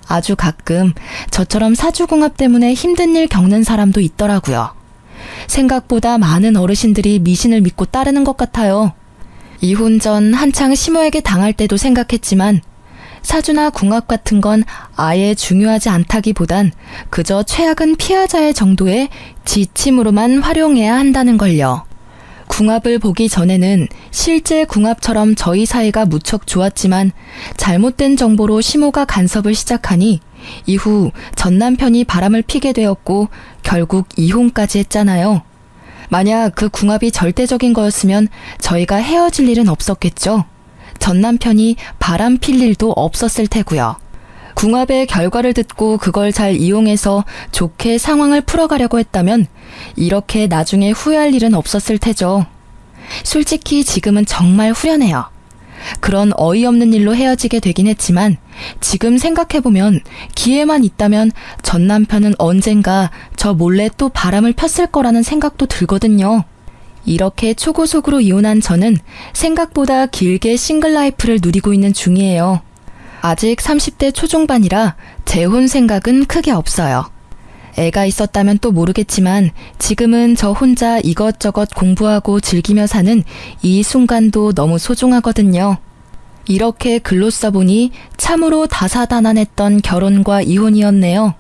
아주 가끔 저처럼 사주궁합 때문에 힘든 일 겪는 사람도 있더라고요. 생각보다 많은 어르신들이 미신을 믿고 따르는 것 같아요. 이혼 전 한창 시모에게 당할 때도 생각했지만 사주나 궁합 같은 건 아예 중요하지 않다기보단 그저 최악은 피하자의 정도의 지침으로만 활용해야 한다는 걸요. 궁합을 보기 전에는 실제 궁합처럼 저희 사이가 무척 좋았지만 잘못된 정보로 시모가 간섭을 시작하니 이후 전 남편이 바람을 피게 되었고 결국 이혼까지 했잖아요. 만약 그 궁합이 절대적인 거였으면 저희가 헤어질 일은 없었겠죠. 전 남편이 바람 필 일도 없었을 테고요. 궁합의 결과를 듣고 그걸 잘 이용해서 좋게 상황을 풀어가려고 했다면 이렇게 나중에 후회할 일은 없었을 테죠. 솔직히 지금은 정말 후련해요. 그런 어이없는 일로 헤어지게 되긴 했지만 지금 생각해보면 기회만 있다면 전 남편은 언젠가 저 몰래 또 바람을 폈을 거라는 생각도 들거든요. 이렇게 초고속으로 이혼한 저는 생각보다 길게 싱글 라이프를 누리고 있는 중이에요. 아직 30대 초중반이라 재혼 생각은 크게 없어요. 애가 있었다면 또 모르겠지만 지금은 저 혼자 이것저것 공부하고 즐기며 사는 이 순간도 너무 소중하거든요. 이렇게 글로 써보니 참으로 다사다난했던 결혼과 이혼이었네요.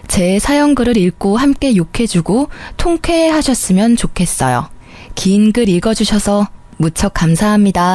제 사연글을 읽고 함께 욕해주고 통쾌해하셨으면 좋겠어요. 긴 글 읽어주셔서 무척 감사합니다.